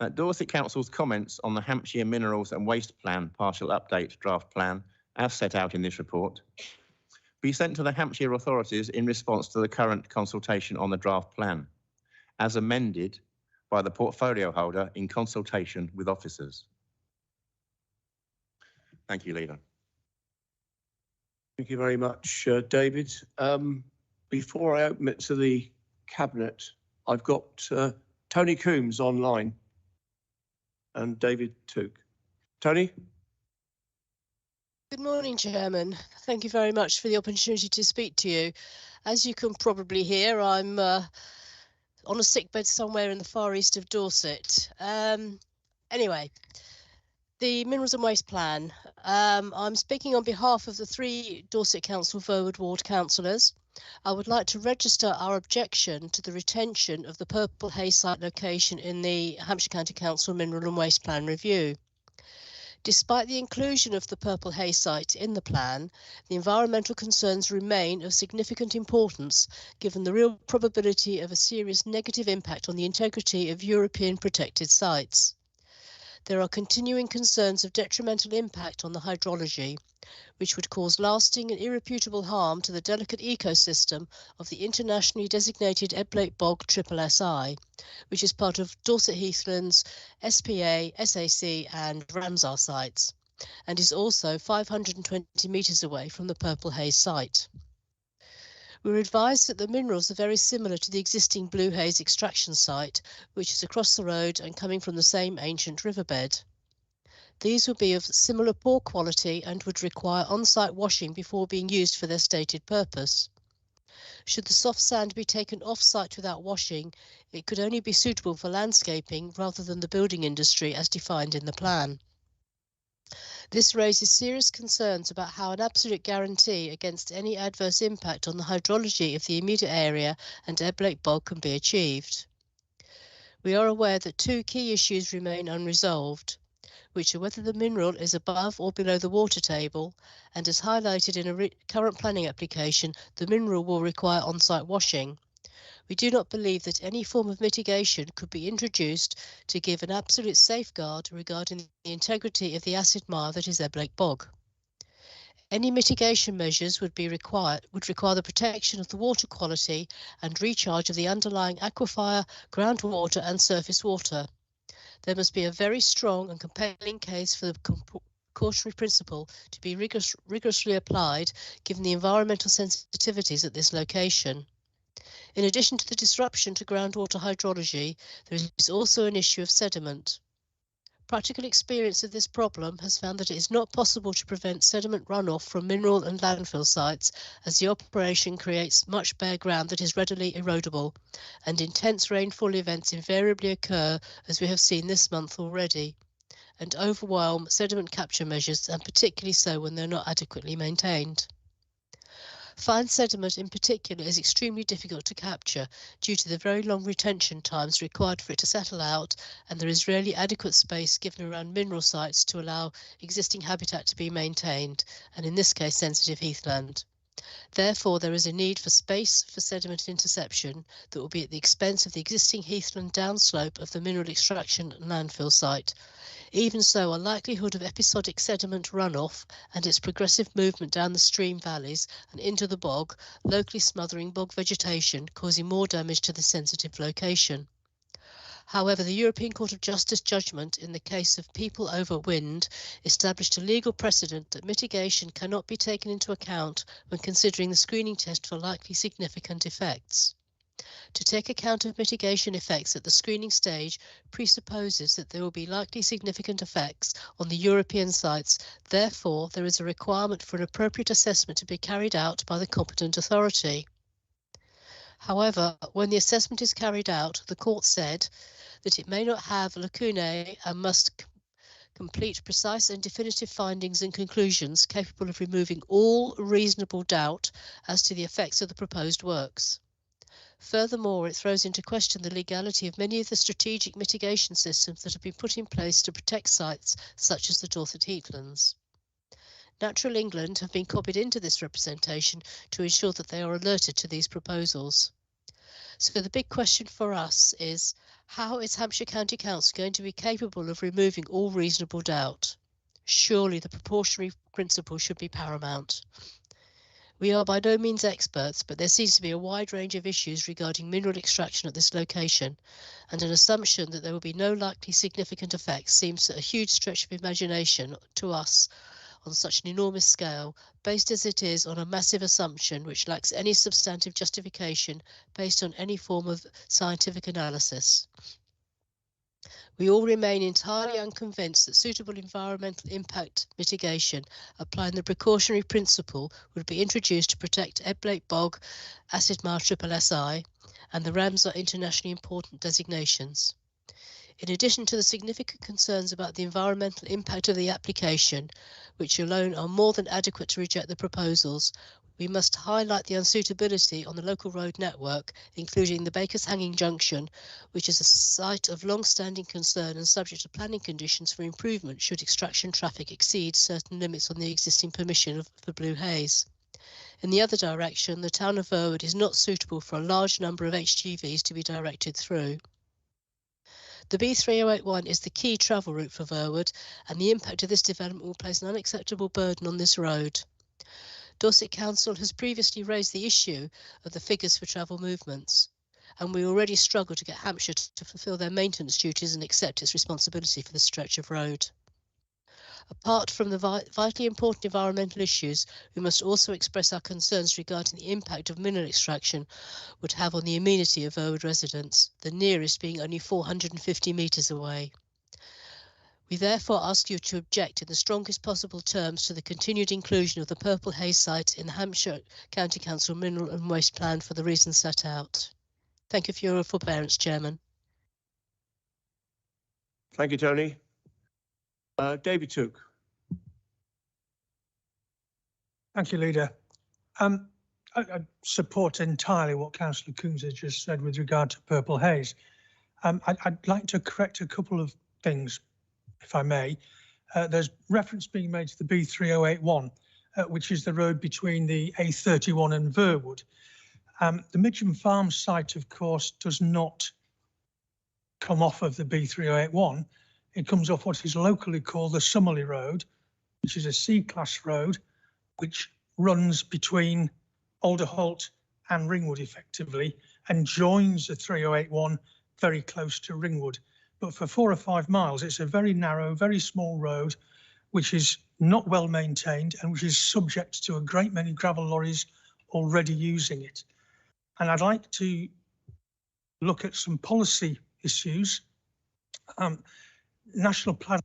H: Dorset Council's comments on the Hampshire Minerals and Waste Plan partial update draft plan, as set out in this report, be sent to the Hampshire authorities in response to the current consultation on the draft plan, as amended by the portfolio holder in consultation with officers. Thank you, Leader.
A: Thank you very much, David. Before I open it to the Cabinet, I've got Tony Coombs online and David Took. Tony?
B: Good morning, Chairman. Thank you very much for the opportunity to speak to you. As you can probably hear, I'm on a sickbed somewhere in the far east of Dorset. Anyway, the Minerals and Waste Plan. I'm speaking on behalf of the 3 Dorset Council Forward Ward councillors. I would like to register our objection to the retention of the Purple Haze site location in the Hampshire County Council Mineral and Waste Plan review. Despite the inclusion of the Purple Haze site in the plan, the environmental concerns remain of significant importance, given the real probability of a serious negative impact on the integrity of European protected sites. There are continuing concerns of detrimental impact on the hydrology, which would cause lasting and irreputable harm to the delicate ecosystem of the internationally designated Edblake Bog SSSI, which is part of Dorset Heathlands, SPA, SAC and Ramsar sites, and is also 520 metres away from the Purple Haze site. We were advised that the minerals are very similar to the existing Blue Haze extraction site, which is across the road and coming from the same ancient riverbed. These would be of similar poor quality and would require on-site washing before being used for their stated purpose. Should the soft sand be taken off-site without washing, it could only be suitable for landscaping rather than the building industry as defined in the plan. This raises serious concerns about how an absolute guarantee against any adverse impact on the hydrology of the immediate area and Edblake Bog can be achieved. We are aware that 2 key issues remain unresolved, which are whether the mineral is above or below the water table, and as highlighted in a current planning application, the mineral will require on-site washing. We do not believe that any form of mitigation could be introduced to give an absolute safeguard regarding the integrity of the acid mire that is Edblake Bog. Any mitigation measures would require the protection of the water quality and recharge of the underlying aquifer, groundwater and surface water. There must be a very strong and compelling case for the precautionary principle to be rigorously applied given the environmental sensitivities at this location. In addition to the disruption to groundwater hydrology, there is also an issue of sediment. Practical experience of this problem has found that it is not possible to prevent sediment runoff from mineral and landfill sites, as the operation creates much bare ground that is readily erodable, and intense rainfall events invariably occur, as we have seen this month already, and overwhelm sediment capture measures, and particularly so when they're not adequately maintained. Fine sediment in particular is extremely difficult to capture due to the very long retention times required for it to settle out, and there is rarely adequate space given around mineral sites to allow existing habitat to be maintained, and in this case sensitive heathland. Therefore, there is a need for space for sediment interception that will be at the expense of the existing heathland downslope of the mineral extraction and landfill site. Even so, a likelihood of episodic sediment runoff and its progressive movement down the stream valleys and into the bog, locally smothering bog vegetation, causing more damage to the sensitive location. However, the European Court of Justice judgment in the case of People over Wind established a legal precedent that mitigation cannot be taken into account when considering the screening test for likely significant effects. To take account of mitigation effects at the screening stage presupposes that there will be likely significant effects on the European sites. Therefore, there is a requirement for an appropriate assessment to be carried out by the competent authority. However, when the assessment is carried out, the court said that it may not have lacunae and must complete precise and definitive findings and conclusions capable of removing all reasonable doubt as to the effects of the proposed works. Furthermore, it throws into question the legality of many of the strategic mitigation systems that have been put in place to protect sites such as the Dorset Heathlands. Natural England have been copied into this representation to ensure that they are alerted to these proposals. So the big question for us is, How is Hampshire County Council going to be capable of removing all reasonable doubt? Surely the proportionary principle should be paramount. We are by no means experts, but there seems to be a wide range of issues regarding mineral extraction at this location, and an assumption that there will be no likely significant effects seems a huge stretch of imagination to us on such an enormous scale, based as it is on a massive assumption which lacks any substantive justification based on any form of scientific analysis. We all remain entirely unconvinced that suitable environmental impact mitigation applying the precautionary principle would be introduced to protect Eblake Bog, Acid Mire SSSI, and the Ramsar internationally important designations. In addition to the significant concerns about the environmental impact of the application, which alone are more than adequate to reject the proposals, we must highlight the unsuitability on the local road network, including the Bakers Hanging Junction, which is a site of long-standing concern and subject to planning conditions for improvement should extraction traffic exceed certain limits on the existing permission for Blue Haze. In the other direction, the town of Verwood is not suitable for a large number of HGVs to be directed through. The B3081 is the key travel route for Verwood, and the impact of this development will place an unacceptable burden on this road. Dorset Council has previously raised the issue of the figures for travel movements, and we already struggle to get Hampshire to fulfil their maintenance duties and accept its responsibility for this stretch of road. Apart from the vitally important environmental issues, we must also express our concerns regarding the impact of mineral extraction would have on the amenity of Verwood residents, the nearest being only 450 metres away. We therefore ask you to object in the strongest possible terms to the continued inclusion of the Purple Haze site in the Hampshire County Council Mineral and Waste Plan for the reasons set out. Thank you for your forbearance, Chairman.
A: Thank you, Tony. David Took.
J: Thank you, Leader. I support entirely what Councillor Coombs has just said with regard to Purple Haze. I'd like to correct a couple of things, if I may. There's reference being made to the B3081, which is the road between the A31 and Verwood. The Midgham Farms site, of course, does not come off of the B3081. It comes off what is locally called the Summerley Road, which is a C-class road, which runs between Alderholt and Ringwood effectively, and joins the 3081 very close to Ringwood. But for 4 or 5 miles, it's a very narrow, very small road, which is not well maintained and which is subject to a great many gravel lorries already using it. And I'd like to look at some policy issues. National plan.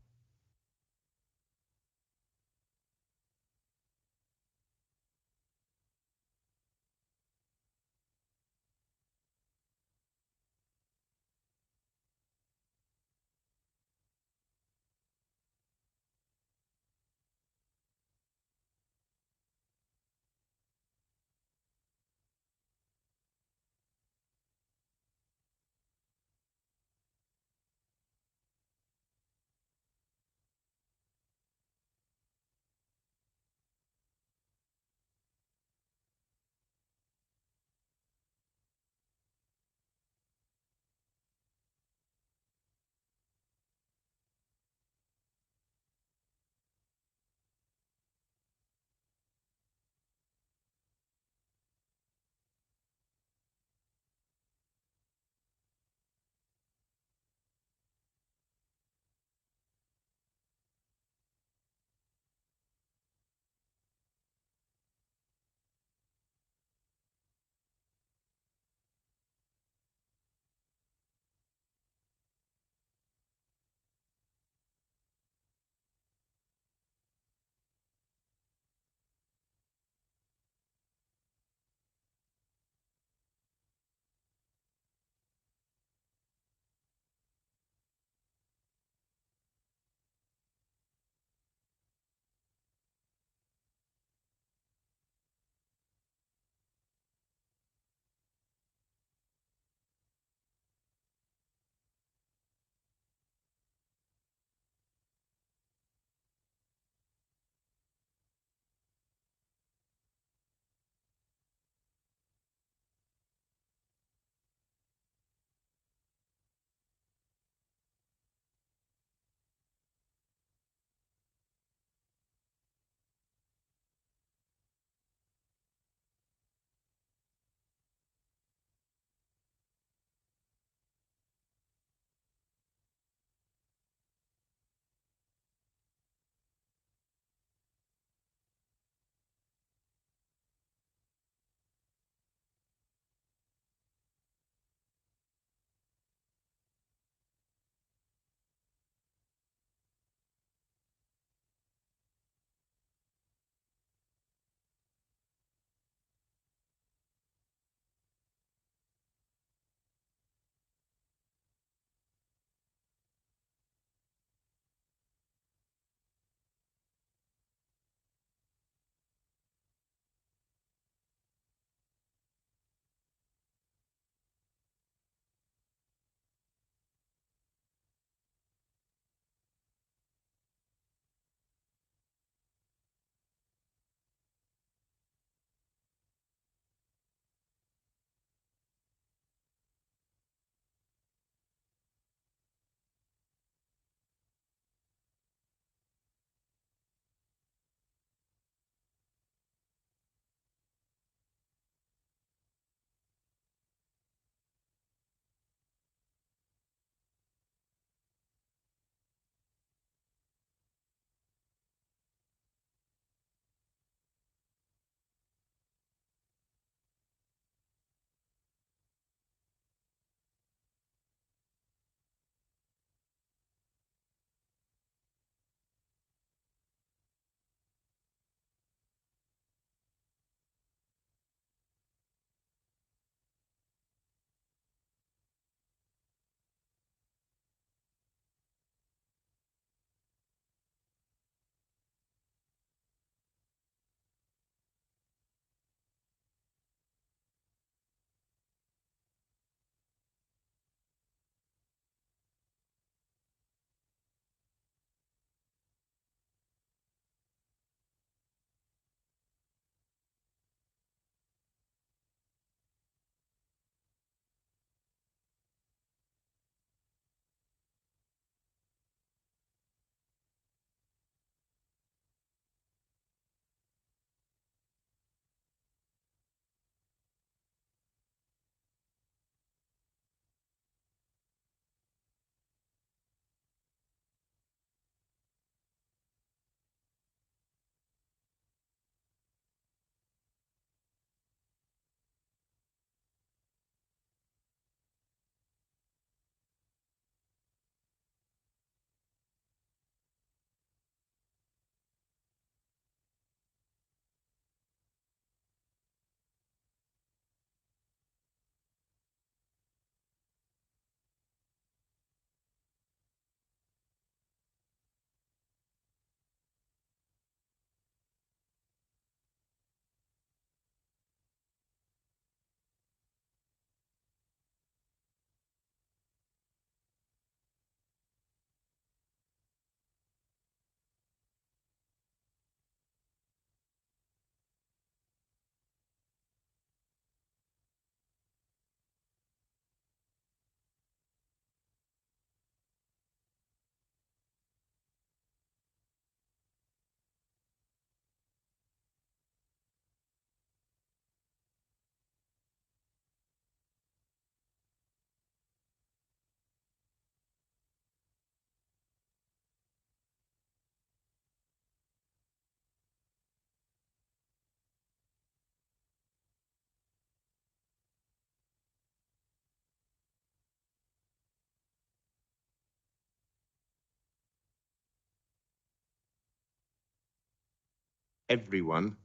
H: everyone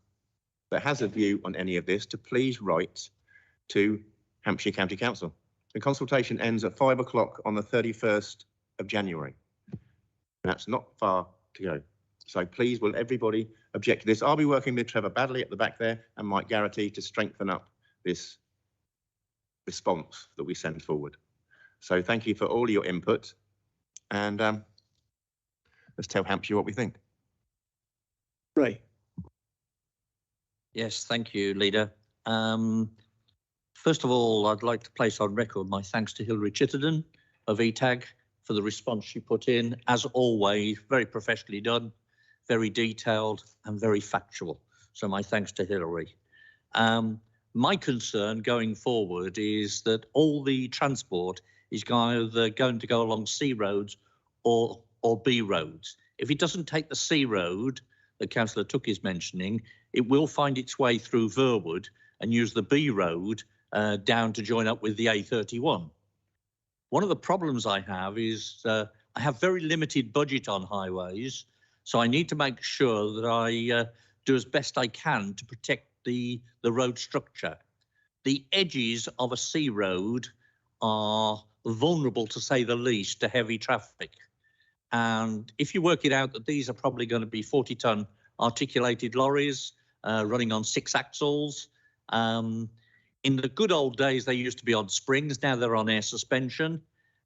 H: that has a view on any of this to please write to Hampshire County Council. The consultation ends at 5 o'clock on the 31st of January. That's not far to go. So please, will everybody object to this? I'll be working with Trevor Badley at the back there and Mike Garrity to strengthen up this response that we send forward. So thank you for all your input, and let's tell Hampshire what we think.
A: Ray.
O: Yes, thank you, Leader. First of all, I'd like to place on record my thanks to Hilary Chittenden of ETAG for the response she put in. As always, very professionally done, very detailed and very factual. So my thanks to Hilary. My concern going forward is that all the transport is either going to go along C roads or B roads. If it doesn't take the C road that Councillor Took is mentioning, it will find its way through Verwood and use the B road down to join up with the A31. One of the problems I have is I have very limited budget on highways, so I need to make sure that I do as best I can to protect the road structure. The edges of a C road are vulnerable, to say the least, to heavy traffic. And if you work it out that these are probably going to be 40-ton articulated lorries running on 6 axles. In the good old days, they used to be on springs. Now they're on air suspension.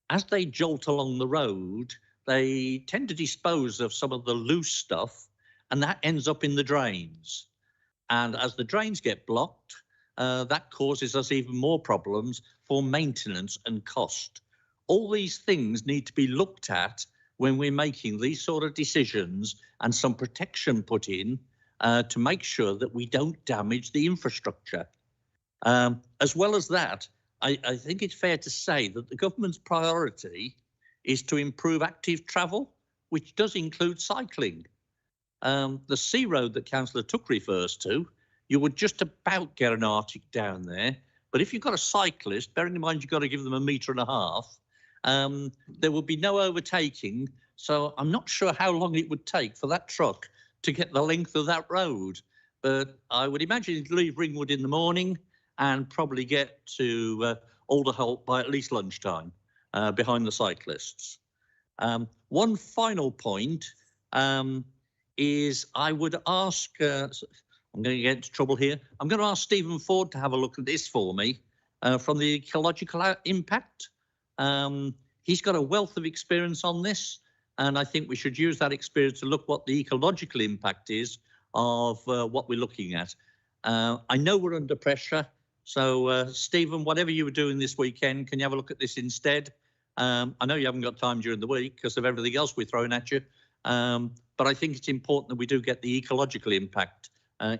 O: As they jolt along the road, they tend to dispose of some of the loose stuff, and that ends up in the drains. And as the drains get blocked, that causes us even more problems for maintenance and cost. All these things need to be looked at when we're making these sort of decisions, and some protection put in to make sure that we don't damage the infrastructure. As well as that, I think it's fair to say that the government's priority is to improve active travel, which does include cycling. The C road that Councillor Took refers to, you would just about get an Arctic down there. But if you've got a cyclist, bearing in mind you've got to give them 1.5 meters, there would be no overtaking. So I'm not sure how long it would take for that truck to get the length of that road. But I would imagine it'd leave Ringwood in the morning and probably get to Alderholt by at least lunchtime behind the cyclists. One final point is I would ask, I'm going to get into trouble here, I'm going to ask Stephen Ford to have a look at this for me from the ecological impact. He's got a wealth of experience on this, and I think we should use that experience to look what the ecological impact is of what we're looking at. I know we're under pressure, so Stephen, whatever you were doing this weekend, can you have a look at this instead? I know you haven't got time during the week because of everything else we're throwing at you, but I think it's important that we do get the ecological impact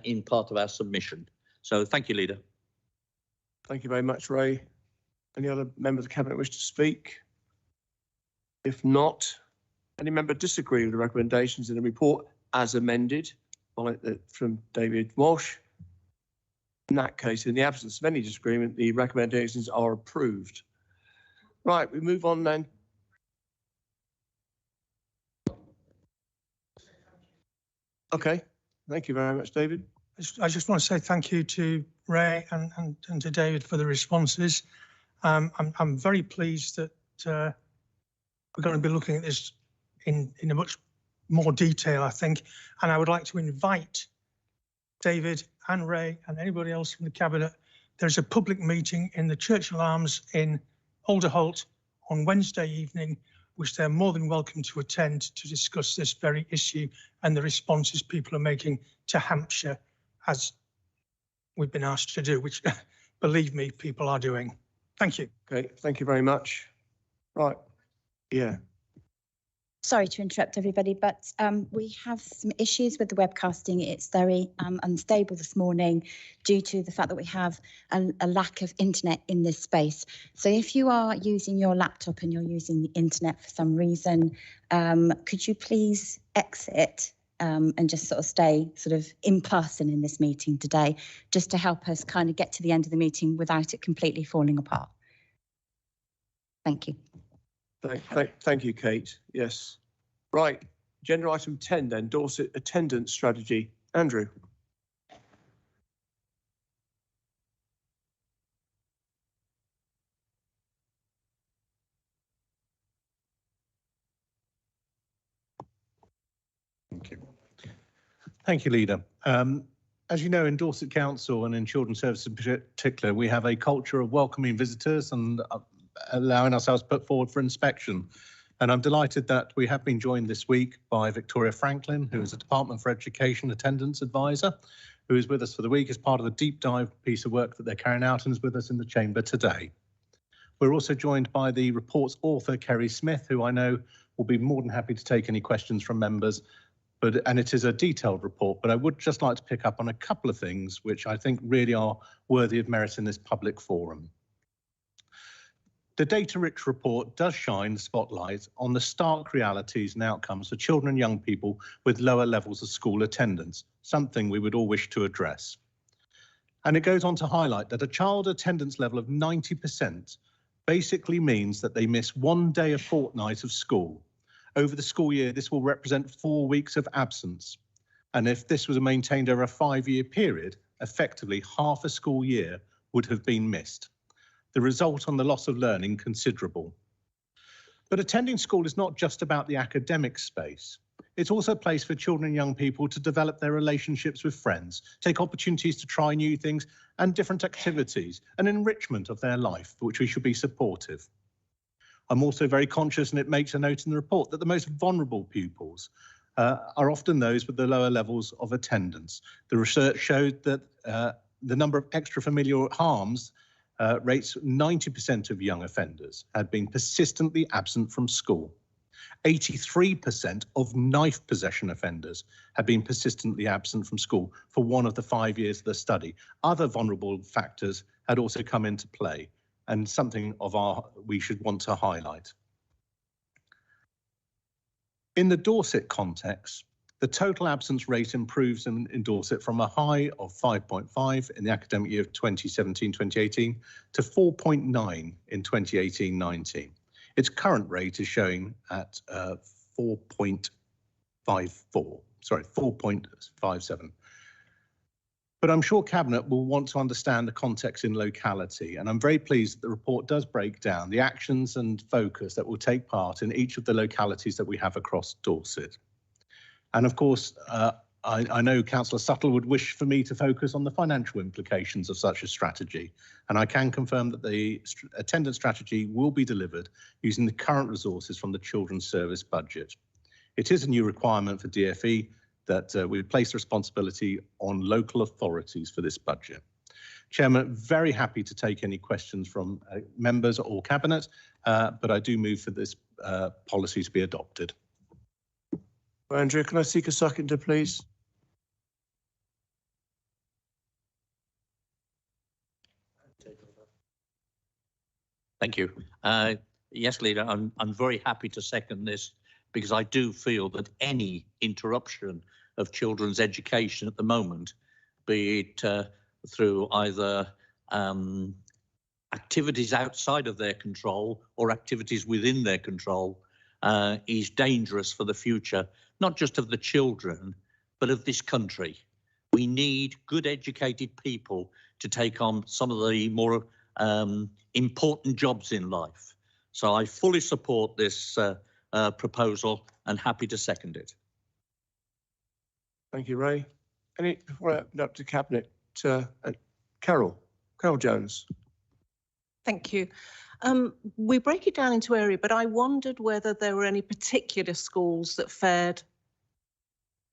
O: in part of our submission. So thank you, Leader.
A: Thank you very much, Ray. Any other members of the Cabinet wish to speak? If not, any member disagree with the recommendations in the report as amended from David Walsh? In that case, in the absence of any disagreement, the recommendations are approved. Right, we move on then. Okay, thank you very much, David.
J: I just want to say thank you to Ray and to David for the responses. I'm very pleased that we're going to be looking at this in a much more detail, I think, and I would like to invite David and Ray and anybody else from the Cabinet. There's a public meeting in the Churchill Arms in Alderholt on Wednesday evening, which they're more than welcome to attend to discuss this very issue and the responses people are making to Hampshire, as we've been asked to do, which, believe me, people are doing. Thank you.
A: Okay, thank you very much. Right, yeah.
D: Sorry to interrupt everybody, but we have some issues with the webcasting. It's very unstable this morning due to the fact that we have a lack of internet in this space. So if you are using your laptop and you're using the internet for some reason, could you please exit and just sort of stay sort of in person in this meeting today, just to help us kind of get to the end of the meeting without it completely falling apart. Thank you.
A: Thank you, Kate. Yes. Right. Agenda item 10 then, Dorset attendance strategy. Andrew.
E: Thank you. Thank you, Leader. As you know, in Dorset Council and in Children's Services in particular, we have a culture of welcoming visitors and allowing ourselves put forward for inspection. And I'm delighted that we have been joined this week by Victoria Franklin, who is a Department for Education Attendance Advisor, who is with us for the week as part of the deep dive piece of work that they're carrying out and is with us in the chamber today. We're also joined by the report's author, Kerry Smith, who I know will be more than happy to take any questions from members. And it is a detailed report, but I would just like to pick up on a couple of things which I think really are worthy of merit in this public forum. The data-rich report does shine the spotlight on the stark realities and outcomes for children and young people with lower levels of school attendance, something we would all wish to address. And it goes on to highlight that a child attendance level of 90% basically means that they miss 1 day a fortnight of school. Over the school year, this will represent 4 weeks of absence. And if this was maintained over a 5-year period, effectively half a school year would have been missed. The result on the loss of learning considerable. But attending school is not just about the academic space. It's also a place for children and young people to develop their relationships with friends, take opportunities to try new things and different activities, an enrichment of their life, for which we should be supportive. I'm also very conscious, and it makes a note in the report, that the most vulnerable pupils are often those with the lower levels of attendance. The research showed that the number of extrafamilial harms rates 90% of young offenders had been persistently absent from school. 83% of knife possession offenders had been persistently absent from school for 1 of the 5 years of the study. Other vulnerable factors had also come into play, and something we should want to highlight. In the Dorset context, the total absence rate improves in Dorset from a high of 5.5 in the academic year of 2017-2018 to 4.9 in 2018-19. Its current rate is showing at 4.57. But I'm sure Cabinet will want to understand the context in locality, and I'm very pleased that the report does break down the actions and focus that will take part in each of the localities that we have across Dorset. And of course, I know Councillor Suttle would wish for me to focus on the financial implications of such a strategy, and I can confirm that the attendance strategy will be delivered using the current resources from the Children's Service budget. It is a new requirement for DfE that we place responsibility on local authorities for this budget. Chairman, very happy to take any questions from members or Cabinet, but I do move for this policy to be adopted.
A: Andrew, can I seek a seconder, please?
O: Thank you. Yes, Leader, I'm very happy to second this, because I do feel that any interruption of children's education at the moment, be it through either activities outside of their control or activities within their control, is dangerous for the future, not just of the children, but of this country. We need good educated people to take on some of the more important jobs in life. So I fully support this proposal and happy to second it.
A: Thank you, Ray. Before I open up to Cabinet, Carol Jones.
V: Thank you. We break it down into area, but I wondered whether there were any particular schools that fared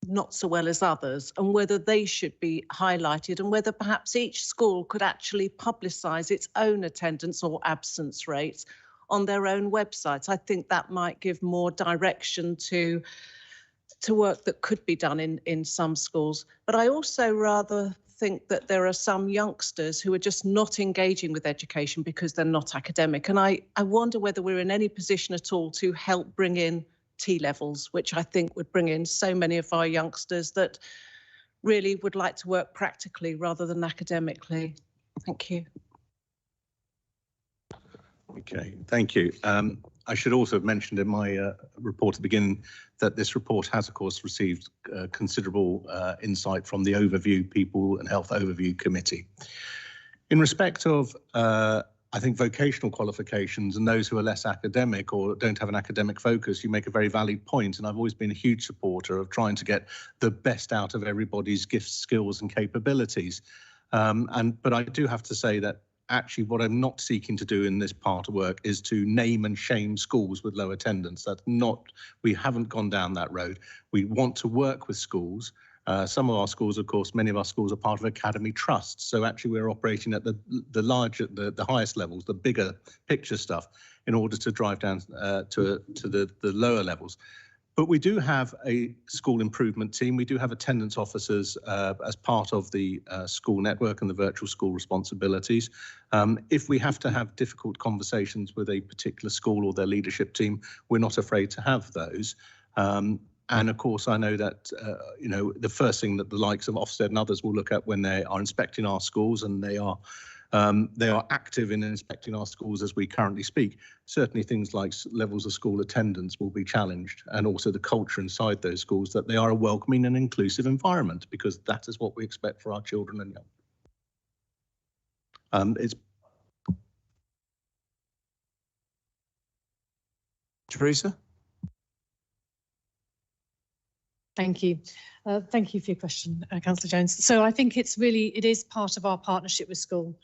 V: not so well as others, and whether they should be highlighted, and whether perhaps each school could actually publicise its own attendance or absence rates on their own websites. I think that might give more direction to work that could be done in some schools. But I also rather think that there are some youngsters who are just not engaging with education because they're not academic. And I wonder whether we're in any position at all to help bring in T-levels, which I think would bring in so many of our youngsters that really would like to work practically rather than academically. Thank you.
E: Okay, thank you. I should also have mentioned in my report at the beginning that this report has, of course, received considerable insight from the Overview People and Health Overview Committee. In respect of, I think, vocational qualifications and those who are less academic or don't have an academic focus, you make a very valid point, and I've always been a huge supporter of trying to get the best out of everybody's gifts, skills and capabilities. But I do have to say that actually what I'm not seeking to do in this part of work is to name and shame schools with low attendance. That's not, we haven't gone down that road. We want to work with schools. Some of our schools, of course, many of our schools are part of academy trusts. So actually we're operating at the highest levels, the bigger picture stuff, in order to drive down to the lower levels. But we do have a school improvement team. We do have attendance officers as part of the school network and the virtual school responsibilities. If we have to have difficult conversations with a particular school or their leadership team, we're not afraid to have those. And of course, I know that, you know, the first thing that the likes of Ofsted and others will look at when they are inspecting our schools, and they are active in inspecting our schools as we currently speak. Certainly things like levels of school attendance will be challenged, and also the culture inside those schools, that they are a welcoming and inclusive environment, because that is what we expect for our children and young.
A: Teresa?
G: Thank you. Thank you for your question, Councillor Jones. So I think it is part of our partnership with school.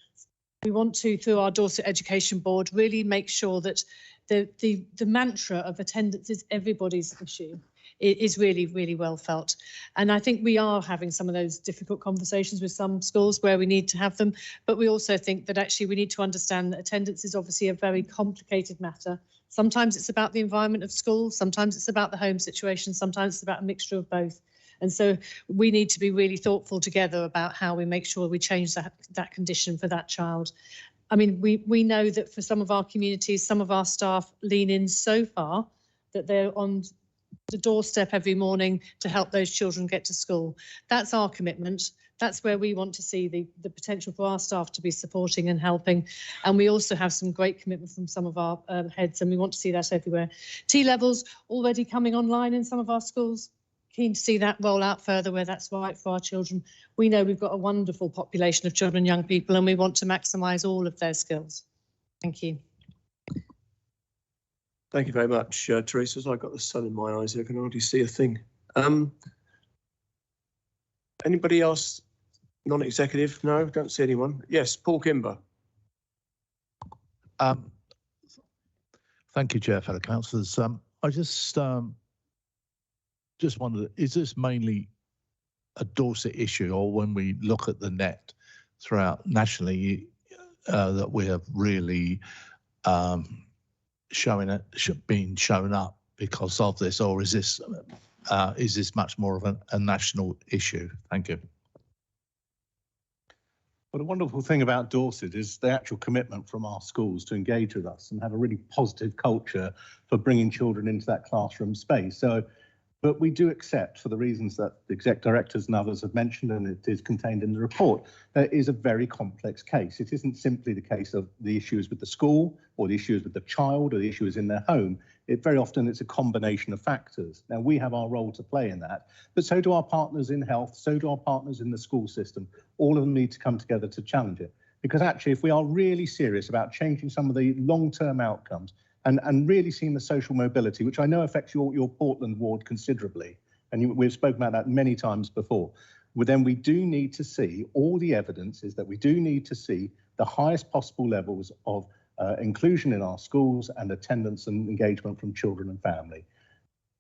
G: We want to, through our Dorset Education Board, really make sure that the mantra of attendance is everybody's issue. It is really, really well felt. And I think we are having some of those difficult conversations with some schools where we need to have them. But we also think that actually we need to understand that attendance is obviously a very complicated matter. Sometimes it's about the environment of school, sometimes it's about the home situation, sometimes it's about a mixture of both. And so we need to be really thoughtful together about how we make sure we change that condition for that child. I mean, we know that for some of our communities, some of our staff lean in so far that they're on the doorstep every morning to help those children get to school. That's our commitment. That's where we want to see the potential for our staff to be supporting and helping. And we also have some great commitment from some of our heads, and we want to see that everywhere. T-levels already coming online in some of our schools. Keen to see that roll out further where that's right for our children. We know we've got a wonderful population of children and young people, and we want to maximise all of their skills. Thank you.
A: Thank you very much, Teresa. So I've got the sun in my eyes here. I can already see a thing. Anybody else? Non-executive? No, don't see anyone. Yes, Paul Kimber.
P: Thank you, Chair, fellow councillors. I just wondered, is this mainly a Dorset issue, or when we look at the net throughout nationally, that we have really being shown up because of this, or is this much more of a national issue? Thank you.
E: Well, the wonderful thing about Dorset is the actual commitment from our schools to engage with us and have a really positive culture for bringing children into that classroom space. So, but we do accept, for the reasons that the exec directors and others have mentioned, and it is contained in the report, there is a very complex case. It isn't simply the case of the issues with the school or the issues with the child or the issues in their home. Very often it's a combination of factors. Now, we have our role to play in that, but so do our partners in health, so do our partners in the school system. All of them need to come together to challenge it. Because actually, if we are really serious about changing some of the long-term outcomes, and really seeing the social mobility, which I know affects your Portland ward considerably, and we've spoken about that many times before, well, then we do need to see, all the evidence is that we do need to see the highest possible levels of inclusion in our schools and attendance and engagement from children and family.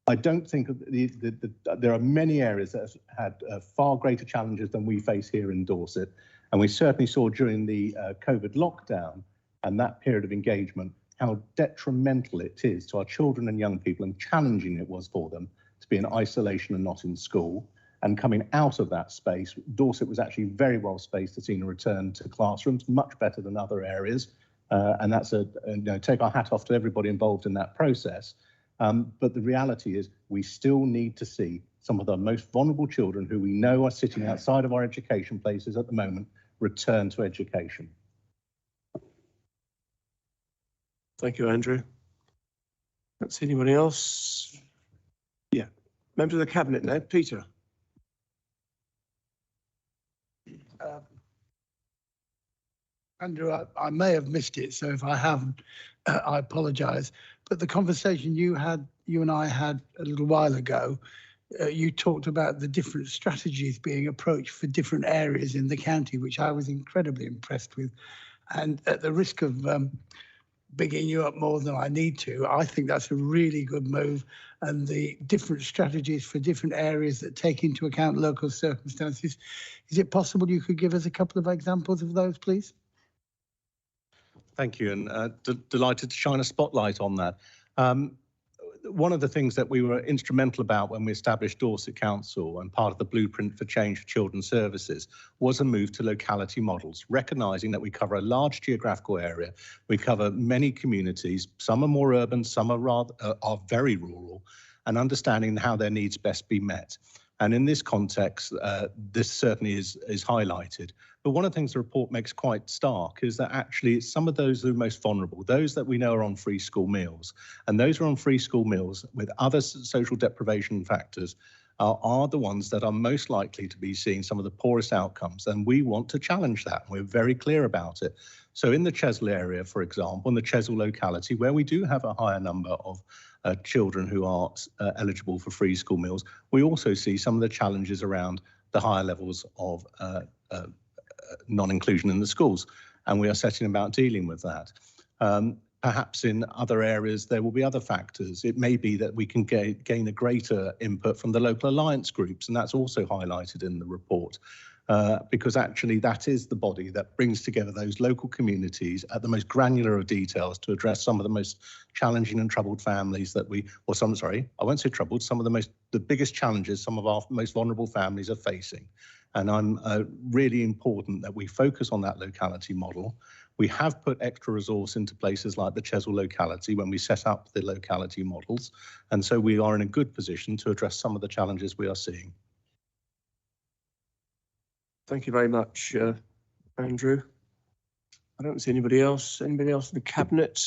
E: I don't think there are many areas that have had far greater challenges than we face here in Dorset. And we certainly saw during the COVID lockdown and that period of engagement how detrimental it is to our children and young people, and challenging it was for them to be in isolation and not in school. And coming out of that space, Dorset was actually very well spaced to see a return to classrooms, much better than other areas. And that's take our hat off to everybody involved in that process. But the reality is we still need to see some of the most vulnerable children who we know are sitting outside of our education places at the moment return to education.
A: Thank you, Andrew. Don't see anybody else. Yeah, Members of the Cabinet now. Peter.
C: Andrew, I may have missed it, so if I haven't, I apologise. But the conversation you and I had a little while ago, you talked about the different strategies being approached for different areas in the county, which I was incredibly impressed with. And at the risk of bigging you up more than I need to, I think that's a really good move. And the different strategies for different areas that take into account local circumstances. Is it possible you could give us a couple of examples of those, please?
E: Thank you, and delighted to shine a spotlight on that. One of the things that we were instrumental about when we established Dorset Council and part of the Blueprint for Change for Children's Services was a move to locality models, recognising that we cover a large geographical area, we cover many communities, some are more urban, some are very rural, and understanding how their needs best be met. And in this context, this certainly is highlighted. But one of the things the report makes quite stark is that actually some of those who are most vulnerable, those that we know are on free school meals, and those who are on free school meals with other social deprivation factors are the ones that are most likely to be seeing some of the poorest outcomes. And we want to challenge that. We're very clear about it. So in the Chesil area, for example, in the Chesil locality, where we do have a higher number of children who are eligible for free school meals, we also see some of the challenges around the higher levels of non-inclusion in the schools, and we are setting about dealing with that. Perhaps in other areas there will be other factors. It may be that we can gain a greater input from the local alliance groups, and that's also highlighted in the report. Because actually that is the body that brings together those local communities at the most granular of details to address some of the most challenging and troubled families that I won't say troubled, some of the biggest challenges some of our most vulnerable families are facing. And I'm really important that we focus on that locality model. We have put extra resource into places like the Chesil locality when we set up the locality models. And so we are in a good position to address some of the challenges we are seeing.
A: Thank you very much, Andrew. I don't see anybody else. Anybody else in the Cabinet?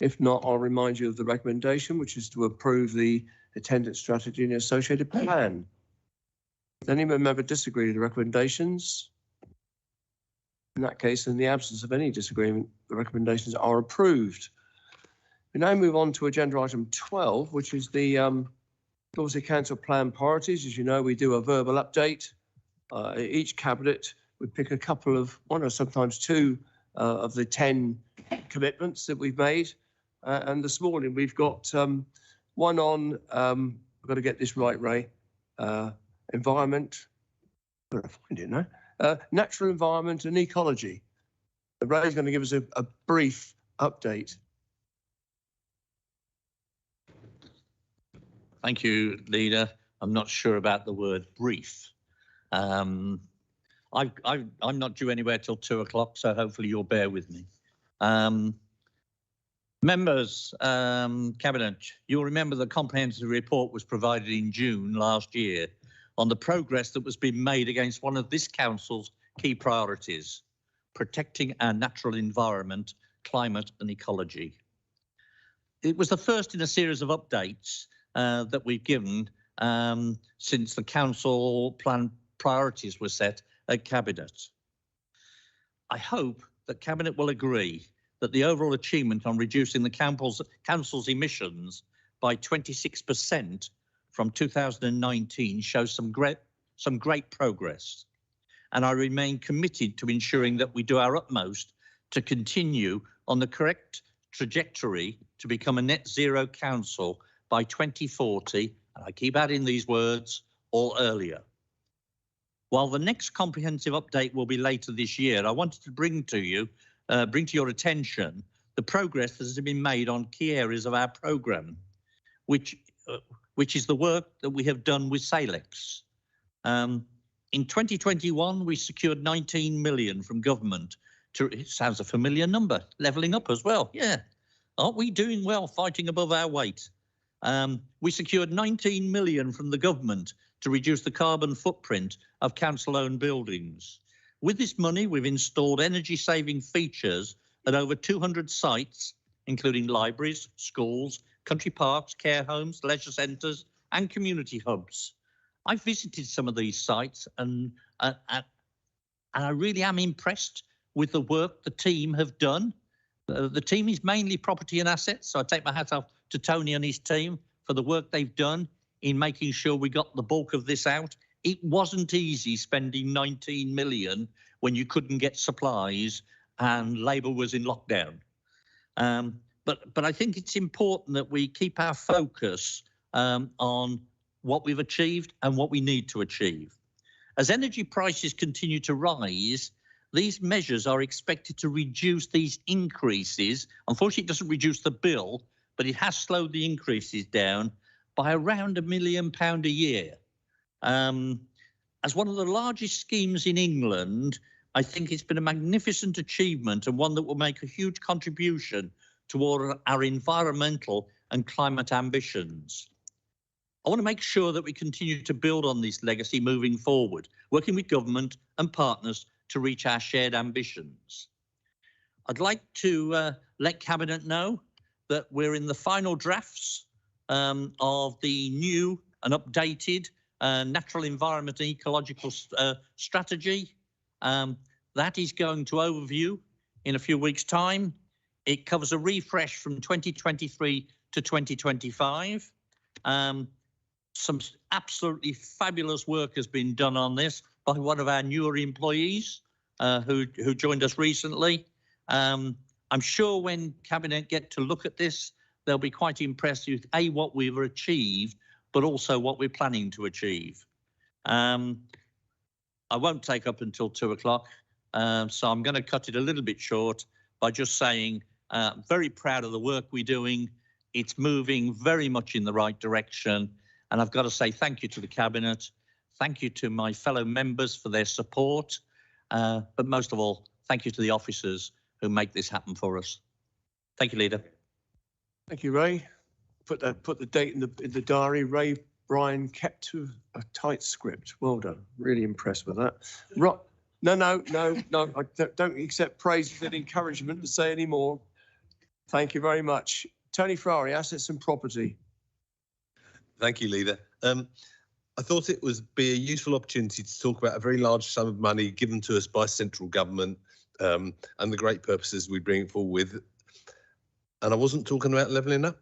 A: If not, I'll remind you of the recommendation, which is to approve the attendance strategy and associated plan. Does any member disagree with the recommendations? In that case, in the absence of any disagreement, the recommendations are approved. We now move on to agenda item 12, which is the Dorset Council plan priorities. As you know, we do a verbal update. Each cabinet would pick a couple of, one or sometimes two of the 10 commitments that we've made. And this morning we've got one on, I've got to get this right, Ray, environment, where I find it now, natural environment and ecology. Ray's going to give us a brief update.
O: Thank you, Leader. I'm not sure about the word brief. I'm not due anywhere till 2 o'clock, so hopefully you'll bear with me. Members, Cabinet, you'll remember the comprehensive report was provided in June last year on the progress that was being made against one of this council's key priorities, protecting our natural environment, climate and ecology. It was the first in a series of updates that we've given since the council plan priorities were set at Cabinet. I hope that Cabinet will agree that the overall achievement on reducing the council's emissions by 26% from 2019 shows some great progress. And I remain committed to ensuring that we do our utmost to continue on the correct trajectory to become a net zero council by 2040, and I keep adding these words, or earlier. While the next comprehensive update will be later this year, I wanted to bring to your attention the progress that has been made on key areas of our programme, which is the work that we have done with Salex. In 2021, we secured 19 million from government. It sounds a familiar number, levelling up as well. Yeah, aren't we doing well, fighting above our weight? We secured 19 million from the government to reduce the carbon footprint of council-owned buildings. With this money, we've installed energy-saving features at over 200 sites, including libraries, schools, country parks, care homes, leisure centres, and community hubs. I've visited some of these sites and I really am impressed with the work the team have done. The team is mainly property and assets, so I take my hat off to Tony and his team for the work they've done in making sure we got the bulk of this out. It wasn't easy spending 19 million when you couldn't get supplies and Labour was in lockdown. But I think it's important that we keep our focus on what we've achieved and what we need to achieve. As energy prices continue to rise, these measures are expected to reduce these increases. Unfortunately, it doesn't reduce the bill, but it has slowed the increases down by around £1 million a year. As one of the largest schemes in England, I think it's been a magnificent achievement and one that will make a huge contribution toward our environmental and climate ambitions. I want to make sure that we continue to build on this legacy moving forward, working with government and partners to reach our shared ambitions. I'd like to let Cabinet know that we're in the final drafts of the new and updated natural environment and ecological strategy. That is going to overview in a few weeks' time. It covers a refresh from 2023 to 2025. Some absolutely fabulous work has been done on this by one of our newer employees who joined us recently. I'm sure when Cabinet get to look at this, they'll be quite impressed with A, what we've achieved, but also what we're planning to achieve. I won't take up until 2 o'clock, so I'm going to cut it a little bit short by just saying very proud of the work we're doing. It's moving very much in the right direction. And I've got to say thank you to the Cabinet. Thank you to my fellow members for their support. But most of all, thank you to the officers who make this happen for us. Thank you, Leader.
A: Thank you, Ray. Put the date in the diary. Ray Bryan kept to a tight script. Well done. Really impressed with that. Right. No. I don't accept praise and encouragement to say any more. Thank you very much. Tony Ferrari, Assets and Property.
I: Thank you, Leader. I thought it would be a useful opportunity to talk about a very large sum of money given to us by central government and the great purposes we bring it forward with. And I wasn't talking about levelling up.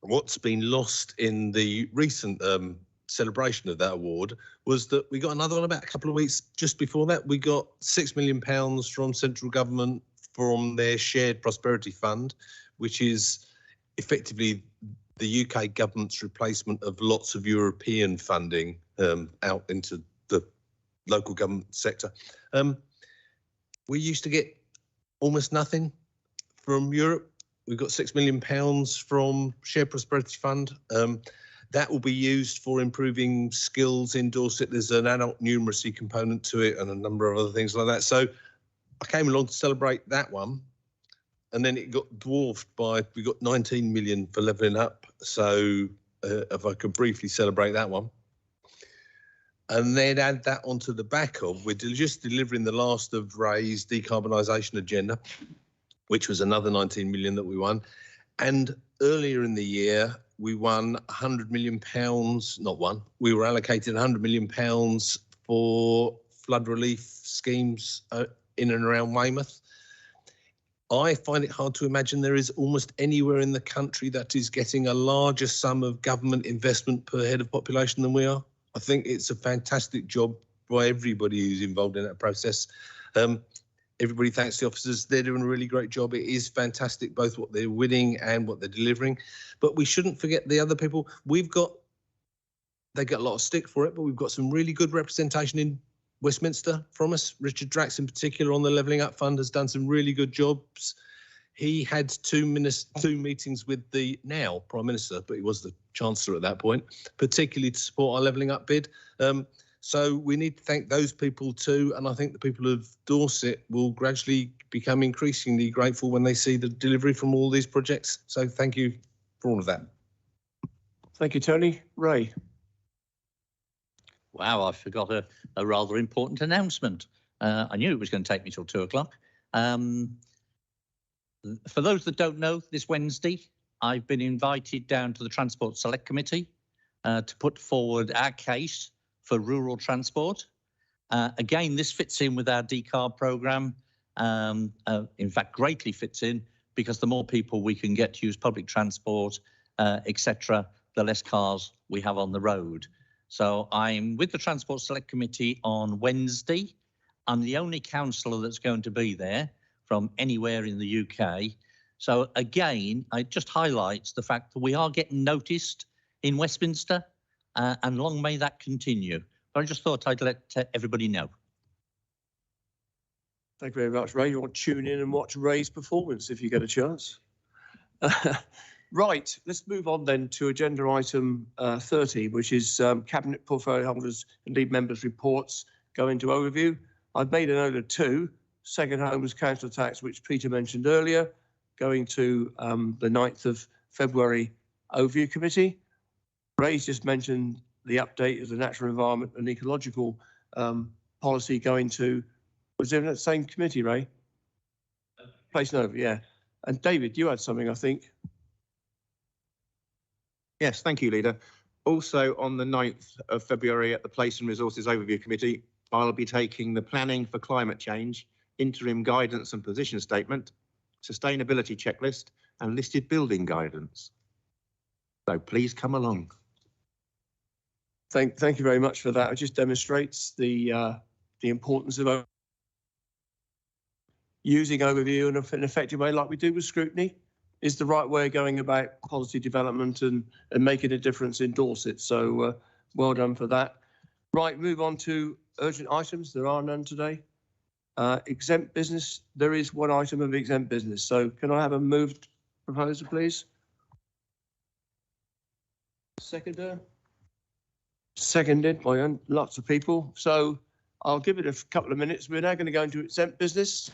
I: What's been lost in the recent celebration of that award was that we got another one about a couple of weeks just before that. We got £6 million from central government from their Shared Prosperity Fund, which is effectively the UK government's replacement of lots of European funding out into the local government sector. We used to get almost nothing from Europe. We've got £6 million from Shared Prosperity Fund. That will be used for improving skills in Dorset. There's an adult numeracy component to it and a number of other things like that. So I came along to celebrate that one. And then it got dwarfed by, we got 19 million for levelling up. So if I could briefly celebrate that one. And then add that onto the back of, we're just delivering the last of Ray's decarbonisation agenda, which was another 19 million that we won. And earlier in the year, we won £100 million, not one, we were allocated £100 million for flood relief schemes in and around Weymouth. I find it hard to imagine there is almost anywhere in the country that is getting a larger sum of government investment per head of population than we are. I think it's a fantastic job by everybody who's involved in that process. Everybody thanks the officers. They're doing a really great job. It is fantastic, both what they're winning and what they're delivering. But we shouldn't forget the other people. They get a lot of stick for it, but we've got some really good representation in Westminster from us. Richard Drax in particular on the Levelling Up Fund has done some really good jobs. He had two meetings with the now Prime Minister, but he was the Chancellor at that point, particularly to support our Levelling Up bid. So we need to thank those people too. And I think the people of Dorset will gradually become increasingly grateful when they see the delivery from all these projects. So thank you for all of that.
A: Thank you, Tony. Ray.
O: Wow, I forgot a rather important announcement. I knew it was going to take me till 2 o'clock. For those that don't know, this Wednesday, I've been invited down to the Transport Select Committee to put forward our case for rural transport. Again, this fits in with our decarb programme. In fact, greatly fits in, because the more people we can get to use public transport, etc., the less cars we have on the road. So I'm with the Transport Select Committee on Wednesday. I'm the only councillor that's going to be there from anywhere in the UK. So again, it just highlights the fact that we are getting noticed in Westminster, and long may that continue. But I just thought I'd let everybody know.
A: Thank you very much, Ray. You want to tune in and watch Ray's performance if you get a chance. Right, let's move on then to agenda item 30, which is Cabinet portfolio holders and lead members' reports. Go into overview. I've made a note of 2. Second homes council tax, which Peter mentioned earlier, going to the 9th of February overview committee. Ray's just mentioned the update of the natural environment and ecological policy going to, was it in that same committee, Ray? Place and over, yeah. And David, you had something, I think.
H: Yes, thank you, Leader. Also on the 9th of February at the Place and Resources Overview Committee, I'll be taking the Planning for Climate Change, Interim Guidance and Position Statement, Sustainability Checklist and Listed Building Guidance. So please come along.
A: Thank you very much for that. It just demonstrates the importance of using overview in an effective way, like we do with scrutiny, is the right way of going about policy development and making a difference in Dorset. So well done for that. Right, move on to urgent items. There are none today. Exempt business. There is one item of exempt business. So can I have a moved proposal, please? Seconder. Seconded by lots of people. So I'll give it a couple of minutes. We're now going to go into exempt business.